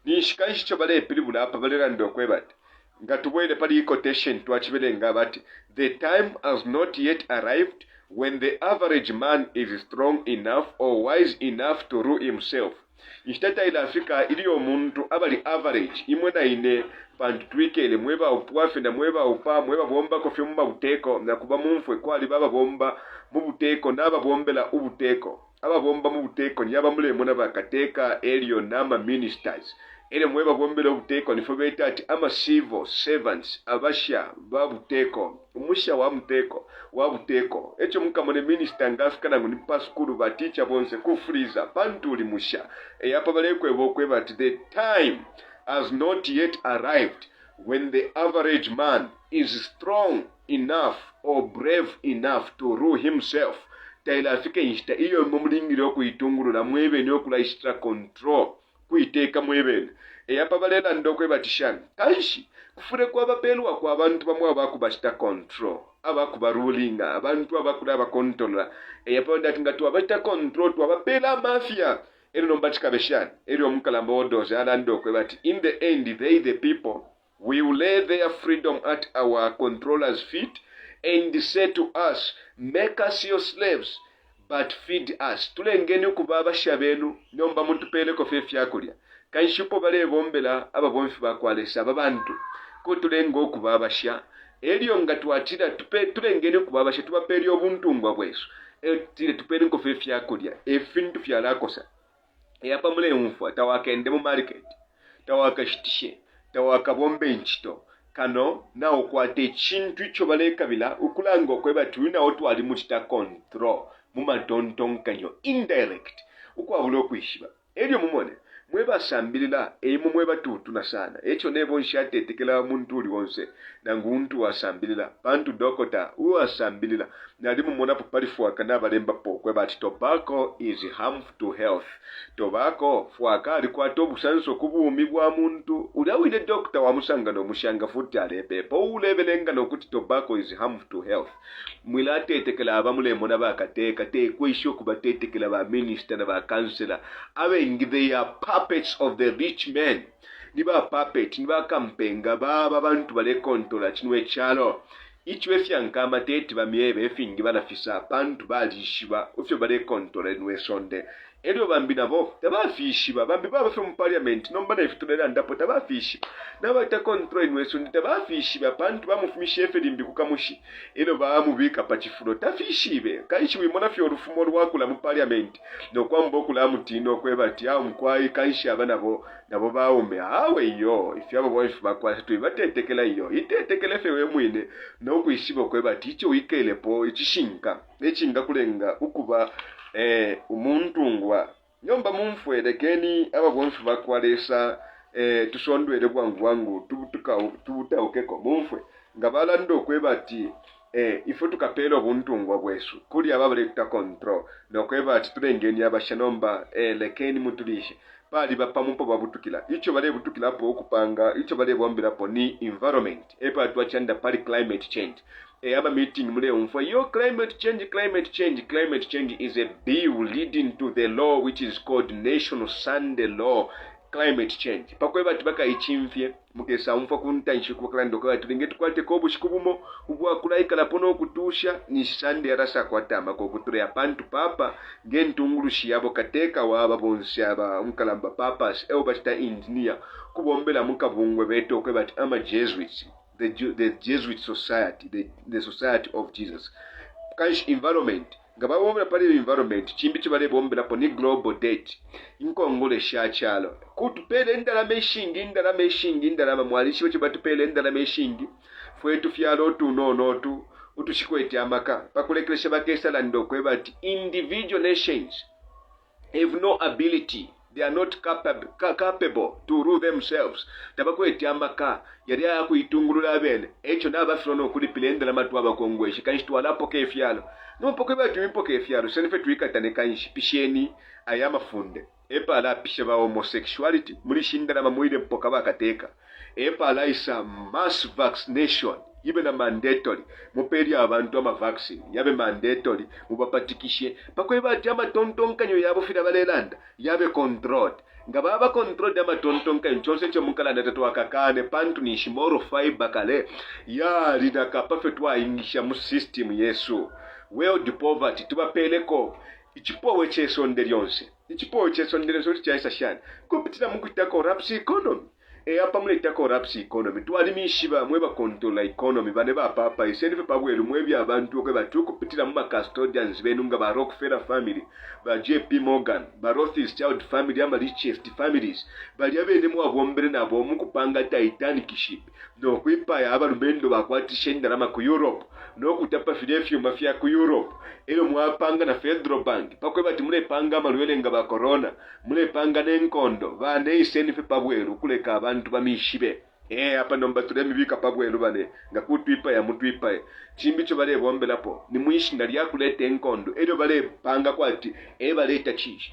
nishikashi cyo bale pilibula apa balera ndokwebati ngatubwele pali quotation twachibelenga bati the time has not yet arrived when the average man is strong enough or wise enough to rule himself. Ishtata ila Afrika ili omuntu abali average imwe na ine pantu twikele mweba upwafe na mweba upa mweba bomba kofi mba buteko na kuba mumfwe kwali baba bomba mubuteko na aba bombela ubuteko aba bomba mubuteko nyaba mule muna bakateka elio nama ministers ere mweba bombera obuteeko nifo beeta ati ama civil servants abasha babuteeko omusha wa muteeko wabuteeko ekyo mukamone minister ngafikana ngo ni pasukulu baticha bonse kufuriza pantuli musha eyapa balekweba okweba ati the time has not yet arrived when the average man is strong enough or brave enough to rule himself. Taila afike inshita iyo mumulingiro kuyitungulula mwebe nyo kulayishita control kuyiteeka mwebe eyapa balela ndokweba tishani kaishi kufure kwa bapelwa kwa abantu bamwe abakubashita control abakuba ruling abantu abakula abakontrola eyapa ndati ngatu abashita control twabapela mafia eri nombachika beshani eri omukalamba odoze alando kweba ti in the end they the people will lay their freedom at our controllers' feet and say to us, make us your slaves, but feed us. Tulengeni okuba abasha benu nomba mutupeleko fe fyakulya. Kanshipo bale bombela ababonfi bakwalesa ababantu. Ko tulenga okuba abasha. Elio nga twatira tulengeni okuba abasha tubapeli obuntungwa bwesu. Tire tupeli nko fe fyakulya. Efintu fyalakosa. Eyapa mule mfwa tawakende mu market. Tawaka shitishe. Tawaka bombe nchito. Kano na okwate ekintu ekyo balekabila okulanga okweba tulina otwali mutita control mumatontonkanyo indirect okwabula okwishiba eryo mumone mwebasambirira emu mwebatuutuna sana ekyo nebo nshatetekela muntu uli wonse nanguntu wasambirira bantu dokota uwasambirira nali mumona popalifuaka n'abalemba pokweba ati tobacco is harmful to health. Tobacco fuaka alikwata obusanso kubuumi bwa muntu ulawine dokita wamusanga n'omushanga futi alepepo ulebelenga n'okuti tobacco is harmful to health. Mwilatetekela abamulemo n'abakateeka teekweisha okubatetekela ba minister na ba kansela abengi they are puppets of the rich men. Niba puppet niba kampenga baba bantu bale kontola kinwe kyalo ichwe fyanka amateti bamyebe efingi banafisa bantu balishiba ofyo bale kontola nwe sonde elio bambi nabo tabafishiba bambi baba fe mu parliament nomba na ifitulera ndapo tabafishiba nabata control nwe sonde tabafishiba bantu bamufumisha efe limbi kukamushi elo bamubika pachifulo tafishibe kaishi wimona fyo rufumo rwakula mu parliament no kwamba okula mutino kwebati awo mkwai kaishi abanabo nabo bawume awe yo ifyabo boyifu bakwasa tuibatetekela iyo itetekele fe we mwine no kwishiba kwebati icho wikelepo ichishinka echinga kulenga ukuba umuntu ngwa nyomba mumfwerekeni ababonfu bakwalesa tusondwele bwangu tubutaukeko mumfwe ngabala ndo kwebati ifo tukapela obuntu ngwa bwesu kuli ababale kuta control no kwebati tulengeni abashanomba lekeni mutulishe pali bapamupo babutukila icho bale butukila hapo okupanga icho bale bombera hapo ni environment epa twachanda pali climate change aba meeting mule umfwa yo climate change is a bill leading to the law which is called National Sunday Law climate change pakweba tibaka ichimfye mukesa umfwa kuntanshi kubakala ndoka tulinge tukwate ko bushikubumo ubwa kulaikala pono okutusha ni Sunday arasa kwatama ko kuture abantu papa ngentungulushi yabo kateka waba bonse aba umkalamba papas bata engineer kubombela mukabungwe beto kwebati ama Jesuits the Jesuit society, the society of Jesus. Kanshi environment. Ngaba bombela pali environment. Chimbi chibale bombela po ni global date. Inko ngole shachalo. Kutupele ndala meshingi ndala mwalishi wechibatupele ndala meshingi. Fwetu fyalo tu no tu. Utushikwete amaka. Pakulekesha bakesa lando kwebati individual nations have no ability. They are not capable to rule themselves. Tabako etiamaka yali akuyitungulula bene echo nabafiro no kulipilenda la matu abakongweshi kanshi twalapo kefyalo no poke batu mipoke efyalo senfe tuikatane kanshi pisheni ayama funde epa la pisha ba homosexuality mulishinda na mamuide mpoka bakateka epa la isa mass vaccination ibe na mandatory mupeli abantu ama vaccine yabe mandatory mubapatikishe pakweba ati ama tontonkanyo yabo fira balelanda yabe controlled ngababa controlled ama tontonkanyo chose cyo mukalanda tatu akakane pantu ni shimoro fiber kale ya lina ka perfect wa ingisha mu system yesu world poverty tubapeleko ichipowe chesonde lyonse ichipowe chesonde lyonse chaisa shani kupitira mukita corruption economy eyapa muleta collapse economy twalimishiba mweba control economy bane ba papa isendife pabweru mwebya abantu okwe batukupitira mu custodians benu nga ba Rockefeller family ba JP Morgan ba Rothschild family ama richest families bali abene mu abombere nabo mu kupanga Titanic ship no kwipa ya abalumendo bakwatisha indalama ku Europe no kutapa Philadelphia mafia ku Europe ero mwapanga na Federal Bank pakwe bati mulepanga amalwele nga ba corona mulepanga n'enkondo bane isendife pabweru kuleka abantu bamishibe apa nomba tulemi bika pabweru bane nga kutwipa ya mutwipa chimbi cho bale bombelapo ni mwishinda lya kuleta enkondo ero bale panga kwati baleta chishi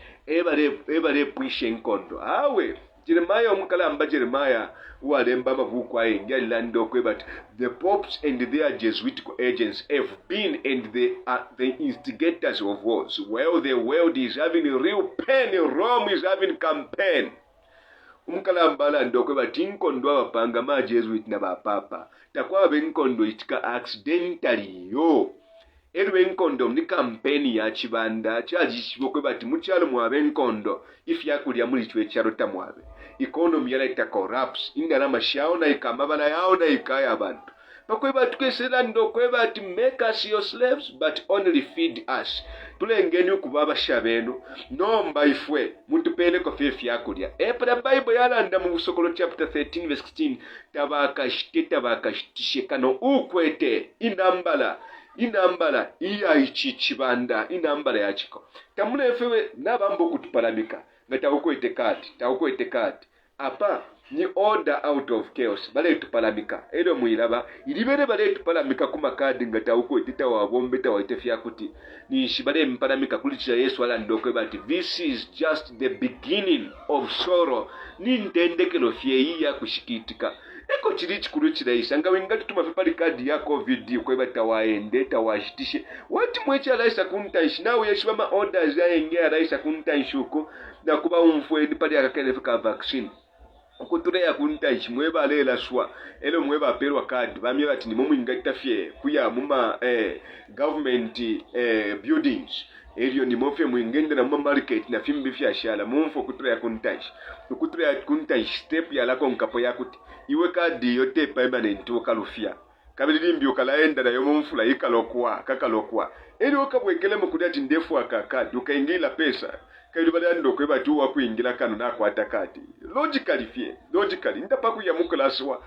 bale puisha enkondo awe Jeremiah omukalamba Jeremiah walemba mavuko ayenga lando kwe but the popes and their Jesuitical agents have been and they are the instigators of wars. Well, the world is having a real pain, Rome is having campaign. Umukalamba lando kwe but inkondo abapanga ma Jesuit na ba papa takwa benkondo itika accidentally yo Elwe enkondo ni kampeni ya chibanda chajishibokwe bati muchalo mwabe enkondo ifi yakulya muri chwe charo tamwabe economy yala ita collapse indala mashao na ikamabala yao na ikaya abantu bakwe bati kwesera ndokwe bati make us your slaves but only feed us tulengeni ukubaba shabenu nomba ifwe mutupele ko fefi yakulya epra bible yalanda mu busokolo chapter 13 verse 16 tabakashtishe kano ukwete inambala iya ichichibanda inambala yachiko tamulefewe nabambo kutupalamika ngata ukwete kati apa ni order out of chaos bale tupalamika ero muiraba ilibere bale tupalamika kuma kadi ngata ukwete tawabombe tawitefya kuti ni shibale mpalamika kulicha Yesu ala ndokwe bati this is just the beginning of sorrow ni ntendekelo fye ya kushikitika eko chiri chikuru chiraisa nga wengati tumafipali kadi ya covid kweba tawaende tawashitishe wati mwecha raisa kuntaishi nawe yeshiba ma orders ya engea raisa kuntaishi uko na kuba umfwe nipali ya kakelefika vaccine ukuture ya kuntaishi mweba alela shwa ele mweba aperwa kadi bamye bati ni mumu ingata fye kuya muma government buildings elio ni mofe mwingende na muma market na fimbi fya shala mumfo kuture ya kuntaishi step ya lako nkapo ya kuti iwe kadi yote permanent okalufia kabiri mbyo kalaenda na yomumfula kakalokwa eli okabwekele mukudati ndefu akakadi ukaingila pesa kaili badando kweba tu wakuingila kanu nako atakati logically ndapaku ya mukulaswa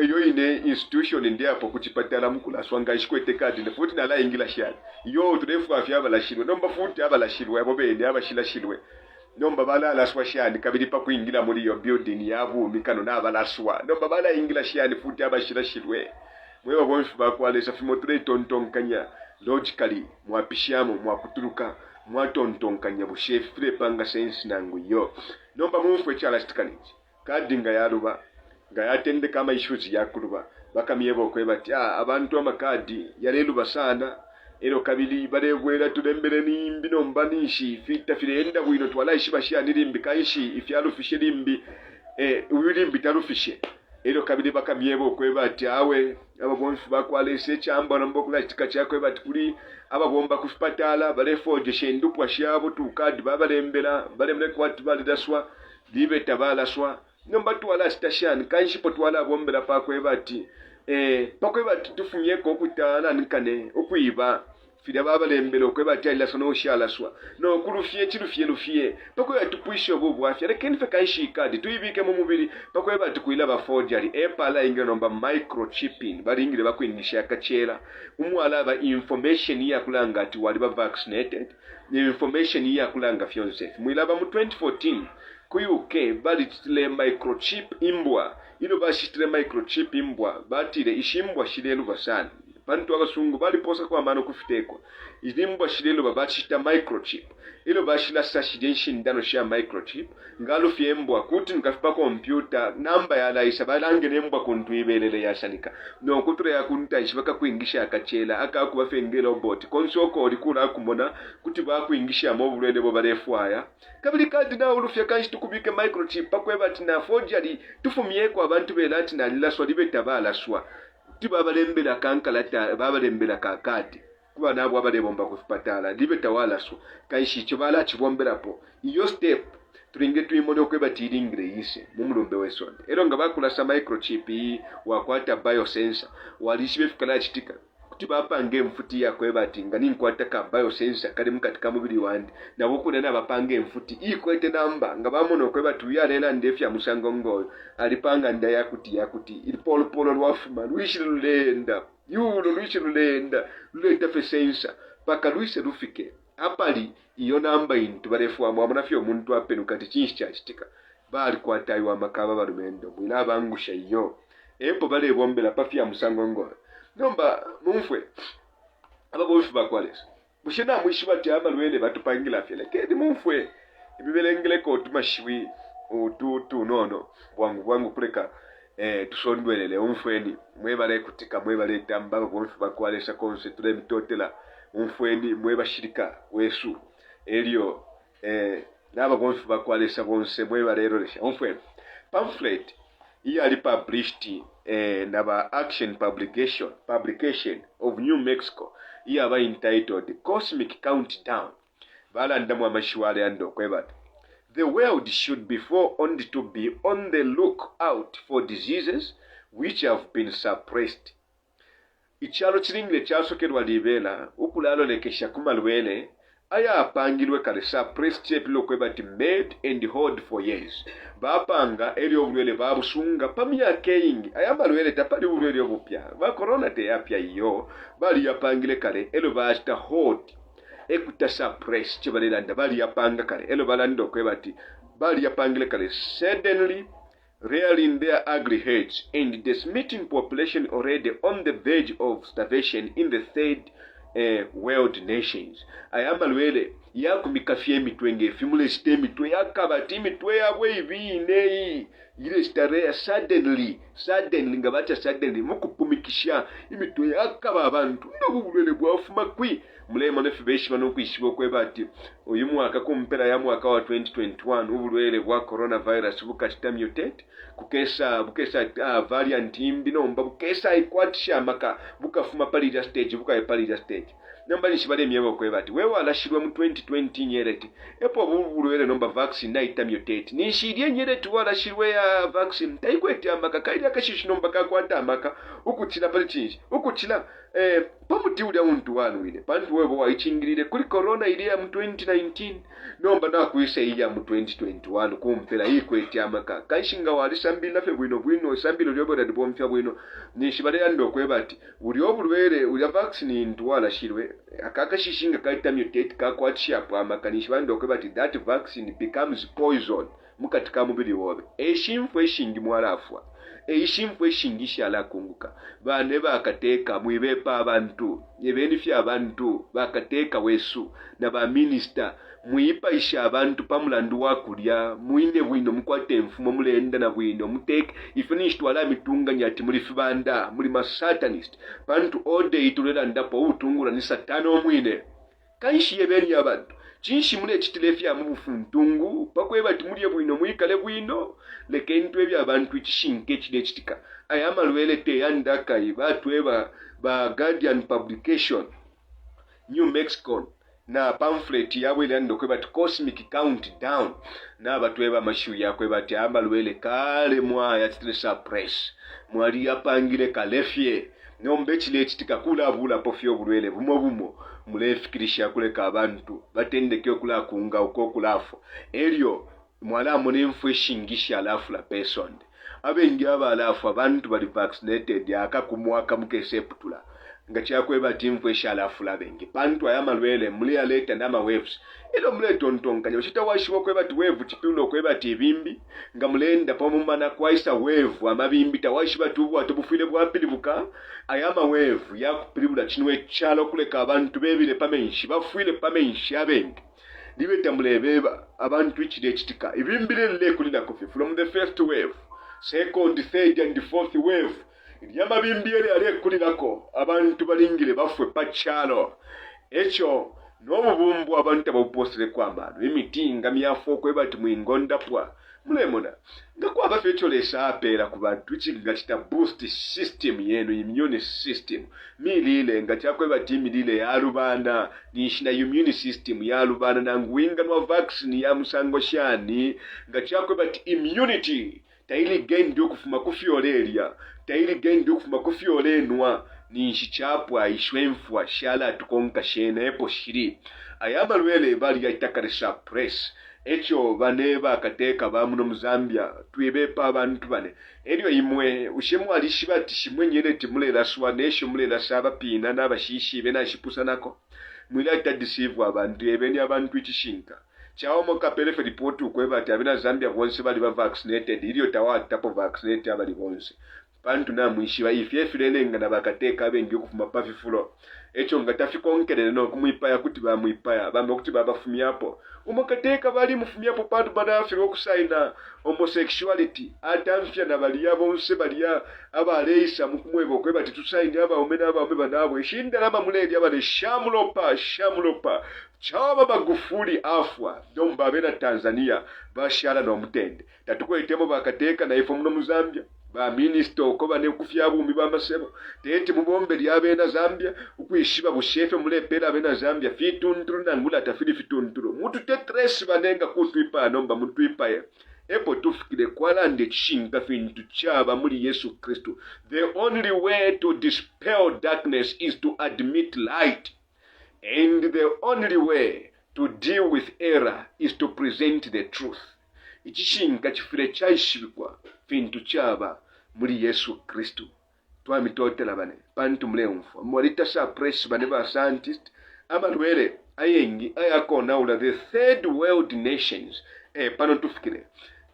iyo ine institution ndiapo kuchipatala mukulaswa ngaishikwete kadi nefuti nala ingila shali yo tudefu afya abalashirwe nomba futi abalashirwe abobende abashilashirwe nomba bala laswa shani kabiri pa kuingira muri yo building yabu mikano na balaswa nomba bala ingila shani futi abashirashirwe mwewa bonfi bakwalesa fimotre tontonkanya logically mwapishamo mwakuturuka mwatontonkanya bushefi panga sense nangu yo nomba mumfwe chala stikaniji kadi nga yaluba nga yatende kama issues yakuluba bakamyebo kwebati abantu amakadi yaleluba sana ero kabili balegwera tulembere nimbi nomba nishi fita filenda bwino twalaishi bashya nirimbi kaishi ifyalufishe limbi uyirimbi tarufishe ero kabili bakamyebo kwebati awe ababonfu bakwalese cyamba nambokula kitika cyakwe bati kuri ababomba kuspatala balefoje shendupwa shabo tukadi babalembera balemre kwati balidaswa libe tabalaswa nomba twala station kanshi potwala bombera pakwe bati tufumye ko kutana nikane okuiba fide babalembera okwebati ala sono oshalaswa no kulufye lufye pakwe atupwisho bobo afya lekeni fe kanshi kadi tuyibike mu mubiri pakwe bati kuila ba forgery epala inge nomba microchipping baringire bakwingisha akachera umwala ba information ya kulanga ati wali ba vaccinated ni information ya kulanga fyonse mwilaba mu 2014 ku UK bali tile microchip imbwa ilo bashitile microchip imbwa batile ishimbwa shilelu basana bantu abasungu bali posa kwa mano kufitekwa idimbwa shilelu babachita microchip ilo bashila sashidenshin dano shia microchip ngalo fiembwa kuti nkafipa computer namba ya laisa balange nembwa kuntu ibelele ya shanika no kuture ya kunta ishibaka kuingisha akachela aka kubafenge robot konsoko olikula kumona kuti bakuingisha mobulende bo balefwaya kabili kadi na ulufya kanshi tukubike microchip pakweba tina forgery tufumye kwa abantu belati na lilaswa libetabala swa tibabalembera kankalata babalembera kakati kuba nabo abalebomba ku hospitala libetawala so kaishi chibala chibomberapo iyo step tulinge tuyimone okweba tiringire yise mumulumbe wesonde ero nga bakulasa microchip wakwata biosensor walishibe fikala chitika kuti bapange mfuti yakweba ati nga ninkwata ka biosensor kali mukati ka mubiri wandi nabo kunena bapange mfuti ikwete namba nga bamono okweba tuyalela ndefya musango ngoyo alipanga nda yakuti ilipolopolo lwafuma lwishilulenda yulo lwishilulenda luleta fe sensor paka lwise lufike apali iyo namba intu barefu amwamuna fyo omuntu apenukati chinshi chachitika bali kwataiwa makaba barumendo mwina bangusha iyo epo bale bombela pafya musango ngoyo nomba mumfwe ababofu bakwalesa bushena mwishi bati abalwele batupangila afyele kedi mumfwe ibibelengele ko tumashiwi utu nono bwangu kuleka tusondwelele umfweni mwebale kutika mwebale tamba bofu bakwalesa konse tule mitotela umfweni mwebashirika wesu elio naba bofu bakwalesa bonse mwebalero lesha umfweni pamphlet ali published naba action publication of New Mexico aba entitled Cosmic Countdown balandamu amashwale ando kwebata the world should be forewarned to be on the lookout for diseases which have been suppressed. Ichalo chiringile chasokerwa libela ukulalo lekesha kumalwele aya apangilwe kale suppressed epilo kwebati made and hold for years bapanga eri obulwele babusunga pamyaka eyingi aya malwele tapali bulwele obupya ba corona te yapya iyo bali yapangile kale elo basta hold ekuta suppress chibalelanda bali yapanga kale elo balando kwebati bali yapangile kale suddenly rearing their ugly heads and decimating population already on the verge of starvation in the third world nations. Ayamalwele yakumikafye emitwenge efimule site emitwe yakabati emitwe yabwe ibine ile starea suddenly nga bacha suddenly mukupumikisha emitwe yakaba abantu ndobulwele bwafuma kwi mulema nefibeshi banokwishibwa kwebati uyu mwaka kumpera ya mwaka wa 2021 ubulwele bwa coronavirus bukachita mutate bukesa variant imbi nomba bukesa ikwatisha maka bukafuma palija stage bukayepalija stage namba nishibale myebo kwebati wewe alashirwa mu 2020 nyereti epo bulwele nomba vaccine naita mutate nishirye nyereti walashirwe ya vaccine taikwete amaka kaili akashishi nomba kakwata amaka ukuchila pali chinji ukuchila pamuti uli muntu wanu ine pantu webo waichingirire kuli corona ili ya mu 2019 nomba nakuisa iya mu 2021 kumpela ikwete amaka kaishinga wali sambila fe bwino sambilo lyobo da bomfya bwino nishibale yando kwebati uli obulwele uli vaccine intu wala shirwe akakashishinga kaita mutate kakwatisha pa amaka nishibando kwebati that vaccine becomes poison mukatika mubili wobe eshimfu eshingi mwalafwa eishimfu eshingisha alakunguka bane bakateka mwibepa abantu ebenifya abantu bakateka wesu na ba minister mwipaisha abantu pamulandu wakulya mwine bwino mukwate mfumo mulenda na bwino muteke ifinished wala mitunga nyati mulifibanda muli ma satanist bantu ode itulera ndapo utungura ni satana omwine kaishi ebeni abantu chinshi mule chitilefya mubufuntungu pakweba timulye bwino mwikale bwino leke ntwe abantu chishinke chide chitika ayama lwele te yandaka ibatweba ba Guardian publication New Mexico na pamphlet yabwe lando kweba Cosmic Countdown na batweba mashu yakwe bati amalwele kale mwaya chitilesa press mwali yapangile kalefye nombe chile chitika kula bula pofyo bulwele bumo mulefikirisha kuleka abantu batendeke okula kunga uko kulafo elio mwala munemfu eshingisha alafu la person abengi abalafu abantu bali vaccinated akakumwaka mukeseptula ngachakweba timfu eshalafu la bengi bantu ayamalwele muli aleta ndama waves elo mule tontonka nyoshita washiwo kweba ti wave chipiulo kweba ti bimbi nga mulenda pomumana kwaisa wave amabimbi tawashiba tubu atubufile bwapili buka ayama wave yakupilibula chinwe chalo kuleka abantu bebile pamenshi bafuile pamenshi abengi libeta mulebeba abantu ichide chitika ibimbile lekulina kofi from the first wave second third and fourth wave yama bimbiele alekulirako abantu balingire bafwe pachalo echo n'obubumbu abantu abawupostele kw'abantu emitinga myafo kwebati mwingondapwa mulemona nga kwaba fecholesa apera ku bantu nga kita boost system yeno immune system milile nga chakweba timilile ya lubana nishina immune system ya lubana na nguinga nwa vaccine ya musango shani nga chakweba immunity taili gain ndio kufuma kufiolelia taili gain ndio kufuma kufiolenwa nishi chapwa ishwemfwa shala tukonka shena epo shiri ayama lwele bali ya itakare suppress echo bane bakateeka bamuno mu Zambia twibepa abantu bane eryo imwe ushemu alishibati shimwenyere timulera swanesho mulera saba pina n'abashishi bena shipusanako mwila tadisivu abantu ebeni abantu ikishinka chawo mokapelefe report ukwebati abena Zambia bonse bali ba vaccinated iliyo tapo vaccinated abali bonse bantu namwishiba ifyefirenenga nabakateeka bengi okufuma pafifulo echo ngatafikonkerere no kumwipaya kuti bamwipaya bambe kuti babafumyapo umakateeka bali mufumyapo pantu banafi okusaina homosexuality atamfya nabaliya bonse baliya abaleisa mukumwebo kwebati tusaini abaomena abaome banabo ishindalama muleli abale shamulopa chaba Magufuli afwa domba bena Tanzania bashala n'omutende tatukwetemo bakateeka na ifo muno mu Zambia ba minister okoba ne kufya bumi ba masebo tete mubombe lyabena Zambia ukwishiba bushefe mulepera bena Zambia fitunturu na ngula tafili fitunturu mutu tetres banenga kutwipa nomba mutwipa ye epo tufikire kwalande chishinga fintu chaba muri Yesu Kristo. The only way to dispel darkness is to admit light, and the only way to deal with error is to present the truth. Ichishinga chifire chaishibikwa fintu chaba muri Yesu Kristo. Twamitotela bane pantu mleumfu mwalita sa press bane ba scientist amalwele ayengi ayakona ula the third world nations pano tufikire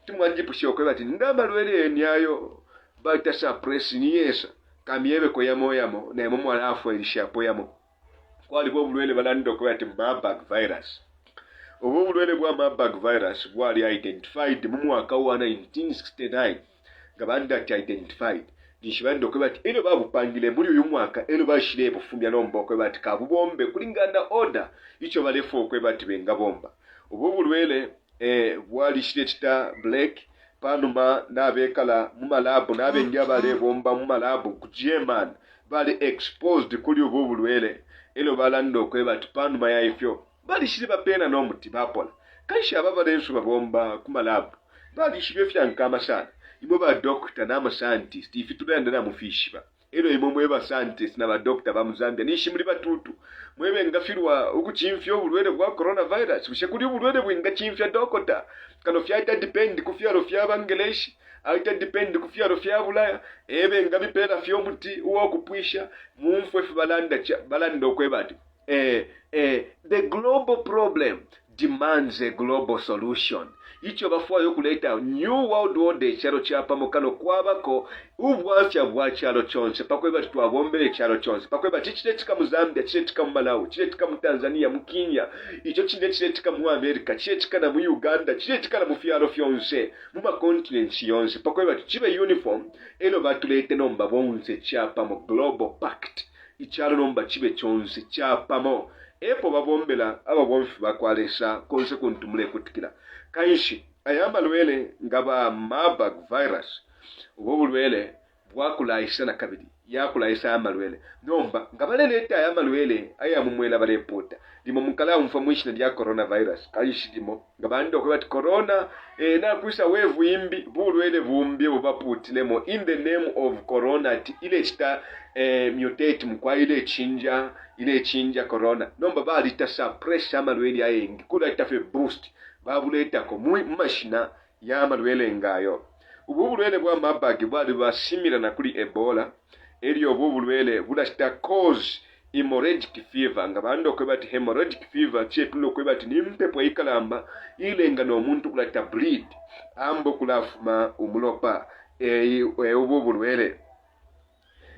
tumwanjipushia kwebati ndamalwele nyayo baita sa press ni yesa kamiyebe ko yamo na yamo alafu elishapo yamo kwali bo bulwele balando kwebati Marburg virus. Obo bulwele bwa Marburg virus bwali identified mu mwaka wa 1969 gabanda identified nishibando kwebati eno babupangile muri uyu mwaka eno bashire bufumya nombo kwebati kabubombe kulingana order icho balefo kwebati benga bomba. Obo bulwele bwali shireta black panuma nabekala mu malabu nabenga bale bomba mu malabu ku German bali exposed kuli obo bulwele eno balando kwebati panuma ya ifyo bali shire bapena nomuti bapola kaisha ababa lensu babomba ku malabu bali shire fyanka amasana imo ba doctor na ma scientist ifitulenda na mufishiba ero imo mweba scientist na ba doctor ba Muzambia nishimuli batutu mwebe ngafirwa ukuchimfyo bulwele bwa coronavirus bushekuli bulwele bwinga chimfya dokota kano fyata depend kufyaro fyabangeleshi aita depend kufyaro fyabulaya ebe ngabipera fyo muti uwo kupwisha mumfwe balanda okwebati the global problem demands a global solution. Icho bafwa yokuleta new world order charo chapa mokano kwabako ubwafya bwa charo chonse pakweba twabombere charo chonse pakweba chichetika mu Zambia chichetika mu Malawi chichetika mu Tanzania mu Kenya icho chichetika mu America chichetika na mu Uganda chichetika na mu fyaro fyonse mu ma continents yonse pakweba chibe uniform eno batulete nomba bonse chapa mu global pact icharo nomba chibe chonse chapa mo epo babombela ababomfi bakwalesa konse kuntumule kutikira kaishi ayamba lwele ngaba Marburg virus ubo lwele bwakulaisa na kabiri yakulaisa amalwele nomba ngabale leta ayamba lwele ayamumwela balepota limo mukala umfamwishina lya coronavirus kaishi limo ngabando kwati corona na kuisa wevu imbi bulwele bumbi obaputilemo in the name of corona ile chita mutate mkwa ile chinja corona nomba balita suppress amalwele ayengi kula itafe boost babuleta ko mashina ya malwele ngayo. Ubulwele bwa Marburg bwali basimira na kuli Ebola eriyo ubulwele bulashita cause hemorrhagic fever ngabando kwebati hemorrhagic fever chetulo kwebati nimpepo ikalamba ilenga no muntu kulata bleed ambo kulafuma umulopa ubulwele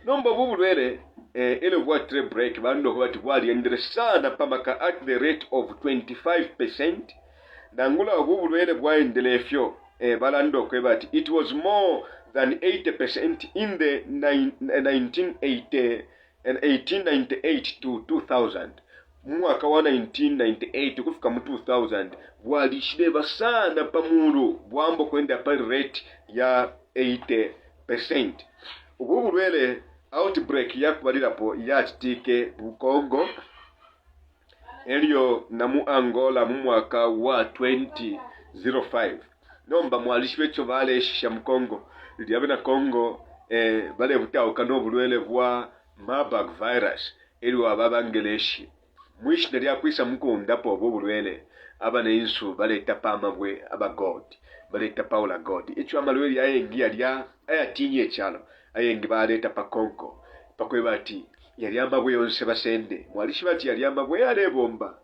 nomba bubulwele ele bwa tre break bando kwebati bwali endere sana pamaka at the rate of 25%. Nangula ubulwele bwaendelefyo balando kwebati it was more than 80% in the 1898 to 2000 mu mwaka wa 1998 kufika mu 2000 bwalishile basana pamulu bwambo kwenda pali rate ya 80%. Ubu bulwele outbreak yakubalirapo yachitike mu Congo elio na mu Angola mu mwaka wa 2005. Nomba mwalishwe cho vale shisha mu Congo liyabe na Congo bale butauka no bulwele bwa Marburg virus elio ababangeleshi mwishi nali akwisa mukunda po bulwele aba n'insu baleta pamabwe aba god baleta paula god echo amalwele yayengi alya ayatinye chalo ayengi baleta pa Congo pakwe bati yali amabwe yonse basende mwalishi bati yali amabwe yale bomba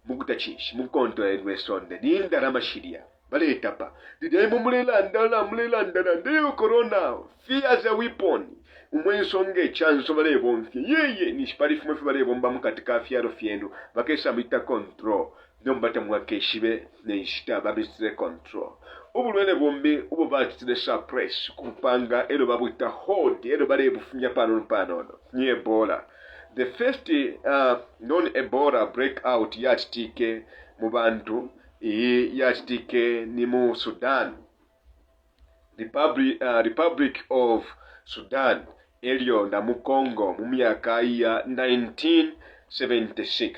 mukutachishi mukonto edwesonde ninda ramashiria baleta pa dide mulelanda ndio corona fear as a weapon umwensonge chanzo balebomfye yeye nishipalifumwe balebomba mukatika fyaro fyendo bakesha mita control ndombata mwakeshibe neshita babisire control ubulwele bombe ubo batitire suppress kupanga elo babuta hold elo balebufunya pano ni Ebola. The first non-Ebola breakout yachitike mu bantu yachitike ni mu Sudan, Republic of Sudan elio na mu Congo mu myaka ya 1976.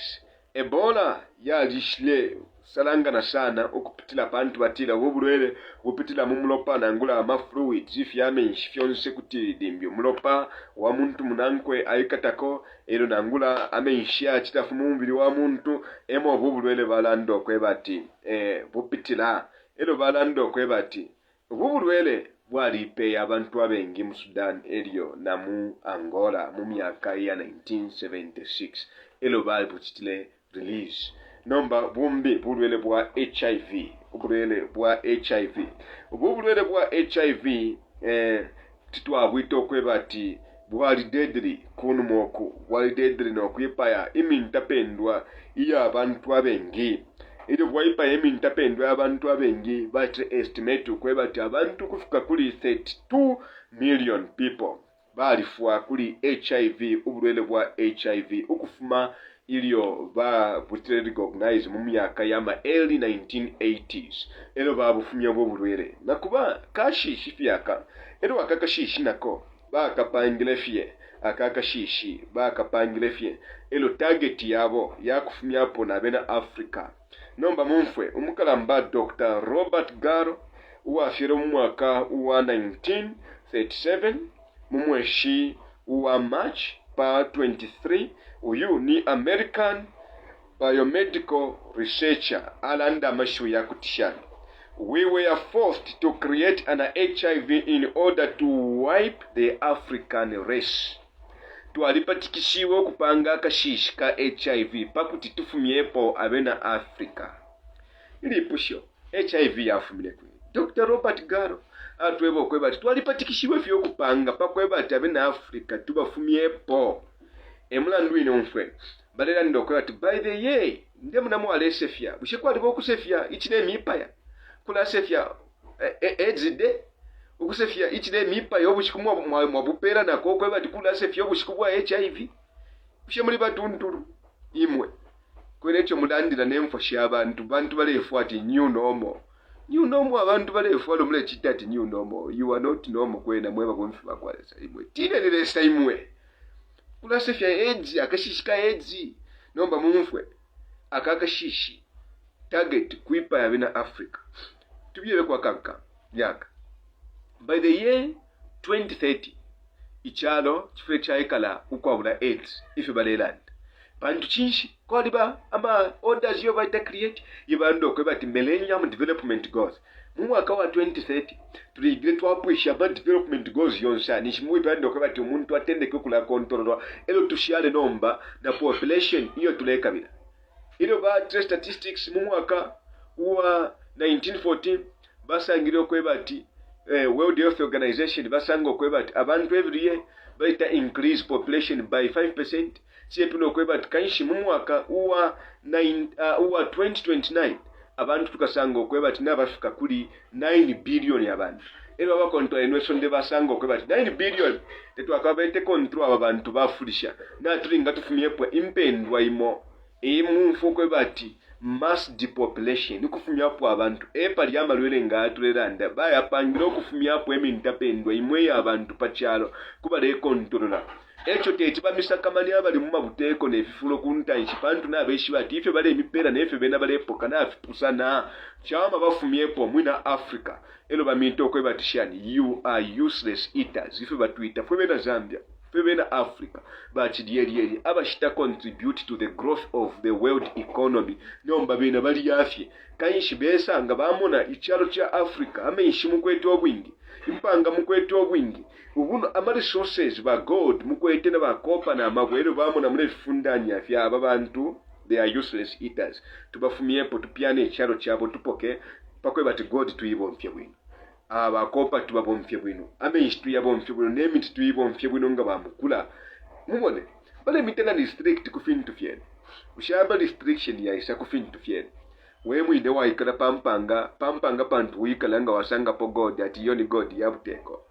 Ebola yalishile salangana sana okupitila bantu batila obulwele bupitila mu mulopa nangula ama fluids ifyamenshi fyonse kuti dimbyo mulopa wa muntu munankwe ayikatako elo nangula amenshi achitafu mu mubiri wa muntu emo obulwele balando kwebati bupitila elo balando kwebati obulwele bwalipe abantu abengi mu Sudan elio na mu Angola mu myaka ya 1976 elo balibutile release nomba bumbi bulwele bwa HIV ubulwele bwa HIV ubulwele bwa HIV titwabwito kwebati bwali deadly kunmoku bwali deadly nokwipaya imintapendwa iya abantu abengi ilo bwaipa imintapendwa abantu abengi bati estimate kwebati abantu kufika kuli 32 million people balifwa kuli HIV ubulwele bwa HIV ukufuma ilio ba butire recognize mu myaka ya ma early 1980s elo babufumya bwobulwele nakuba kashishi fyaka elo akakashishi nako bakapangile fye akakashishi bakapangile fye elo target yabo yakufumya po na bena Africa nomba mumfwe umukalamba Dr. Robert Garo uwafire mu mwaka wa 1937 mu mweshi wa March pa 23 uyu ni American biomedical researcher alanda mashu ya kutishana. We were forced to create an HIV in order to wipe the African race. Tualipatikishiwe kupanga akashishi ka HIV pakuti tufumyepo abena Africa. Ili pusho HIV yafumile kwe Dr. Robert Garo atwebo kwebati tualipatikishiwe fyo kupanga pakwebati abena Africa tubafumyepo emulandu ino mfwe balela ndokwe ati by the year nde munamu alesefya bushekwa alibo kusefya ichine mipaya kula sefya edzide ukusefya ichine mipaya obushikumwa mwabupera nako kwebati kula sefya obushikubwa HIV bushemuli batunturu imwe kwenecho mulandira nemfo shabantu bantu balefu ati new normal abantu balefu alo mule chitati new normal you are not normal kwena mweba kumfi bakwalesa imwe tine lesa imwe kula sefya edzi akashishika edzi nomba mumfwe akakashishi target kuipa ya bina Africa tubiye kwa kanka yaka by the year 2030 ichalo chifre chaikala ukwabula AIDS ife baleland bantu chinshi koliba ama orders yo baita create yibando kwebati millennium development goals mu mwaka wa 2030 tuligire twapwisha ba development goals yonsa nishimuwe bando kwebati umuntu atendeke kula control elo tushale nomba na population iyo tulekabira ilo ba statistics mu mwaka wa 1914 basangire kwebati World Health Organization basango kwebati abantu every year baita increase population by 5%. Siepino kwebati kanshi mu mwaka uwa 2029 abantu tukasango kwebati nabafika kuli 9 billion yabantu ero bakontrola enwesonde basanga okwebati 9 billion tetwakabete kontrola abantu bafulisha natulinga tufumyepwe impendwa imo emunfu okwebati mass depopulation nikufumyapo abantu epali amalwele ngaatulelanda bayapangira okufumyapo emintapendwa imwe y'abantu pakyalo kuba lekontrola ekyo tekibamisa kamani abali mu mabuteeko n'efifulo ku ntanki pantu n'abeeshi bati ife bale emipeera n'efe bena baleepoka n'afipusana kyama bafumyepo mwina Africa elo baminta okwebatishani you are useless eaters ife batwita fwe bena Zambia fwe bena Africa bakidyeri abashita contribute to the growth of the world economy nomba bena bali yafye kayinshi besanga bamona ikyalo kya Africa amenshi mukwete obwingi impanga mukwete obwingi ubuno ama resources ba gold mukwete na bakopa na amabwero bamona mule bifundanya fya aba bantu they are useless eaters tubafumyepo tupyane ekyalo kyabo tupoke pakwe bati gold tuyibomfye bwino abakopa tubabomfye bwino amenshi tuyabomfye bwino nemiti tuyibomfye bwino nga bamukula mubone bale mitena district kufintu fyene ushaba restriction ya isa kufintu fyene we mwinde waikala pampanga pantu wikala nga wasanga po god ati yoni god yabuteko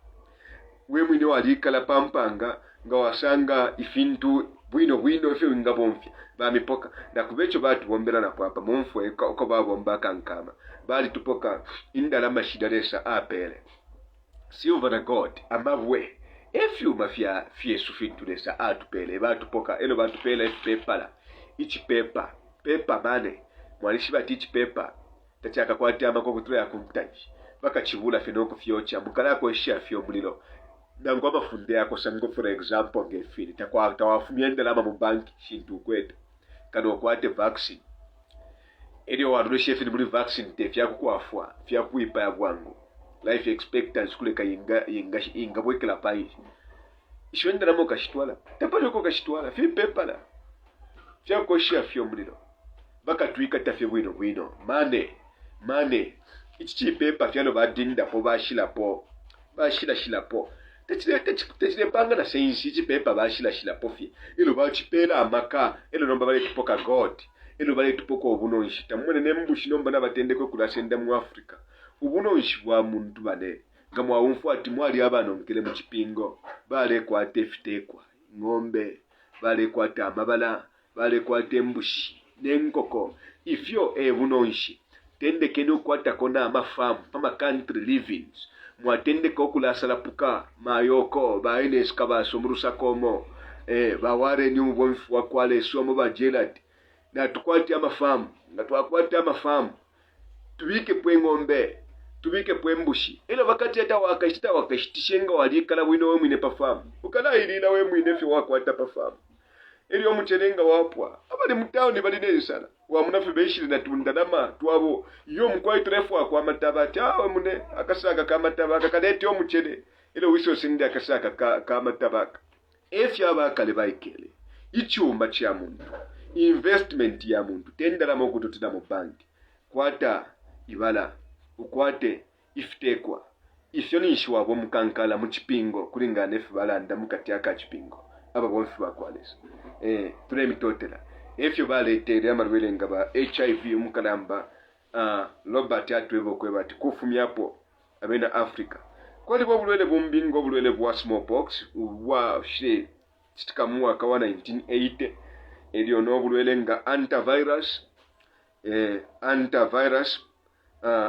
we mwinde walikala pampanga nga wasanga ifintu bwino ife ngabomfya bamipoka na kubecho batu bombera na kwapa mumfwe ko babomba kankama bali tupoka indala mashidalesa apele silver na god amabwe efyu mafya fyesu fitulesa atupele batupoka eno batupele pepala ichi paper mane mwalishi bati ichi paper tachaka kwati amako kutula ya kumtaji baka chibula fenoko fyocha mukala ko shia fyo mulilo nango amafunde yako sango for example ngefini takwa tawafumyenda lama mu bank shintu kwete kano kwate vaccine elio warulo chef ni muri vaccine te fya kukwafwa fya kuipa ya bwangu life expectancy kule inga bwekela pai ishwenda namo kashitwala tapalo ko kashitwala fi pepala fya ko shia fyo mulilo baka tuika tafye bwino mane ichi pepa fyano badinda po bashila po techile panga na sensi ichi pepa bashila po fye ilo bachipela amaka ilo nomba bale tupoka god ilo bale tupoka obunonshi tamwene nembushi nomba nabatendekwe kulasenda mu Africa ubunonshi bwa muntu bane ngamwa umfu ati mwali abano mkele mu kipingo bale kwa tefitekwa ngombe bale kwa tamabala bale kwa tembushi nenkoko ifyo bunonshi tendeke n'okwatako n'amafamu ama country livings mwatendeke okulasalapuka mayoko baeneska basomulusakomo baware ni mubonfu wakwale somo ba jelad na tukwati amafamu na twakwati amafamu tubike pwengombe tubike pwembushi ila wakati hata wakashitishenga walikala bwino we mwine pafamu ukala ilila we mwine fyo wakwata pafamu ili omuchelenga wapwa abali mutawuni bali nesala wamunafe beshiri na tundalama twabo iyo mkwai trefu akwa matabati awe mune akasaka kama tabaka kadeti omuchele ile wiso sindi akasaka kama tabaka efya abakale baikele ichumba cha muntu investment ya muntu tendalama okututina mu banki kwata ibala ukwate iftekwa ifyo nishwa bo mukankala mu kipingo kulingana efe balanda mukati aka kipingo aba bonfi bakwalesa tule mitotela efyo baletere amalwele ngaba HIV umukalamba Robert atwebo kwebati kufumyapo abena Africa kwali bobulwele bumbingo bulwele bwa smallpox wa shire kitikamu akawa 1980 elio no bulwele nga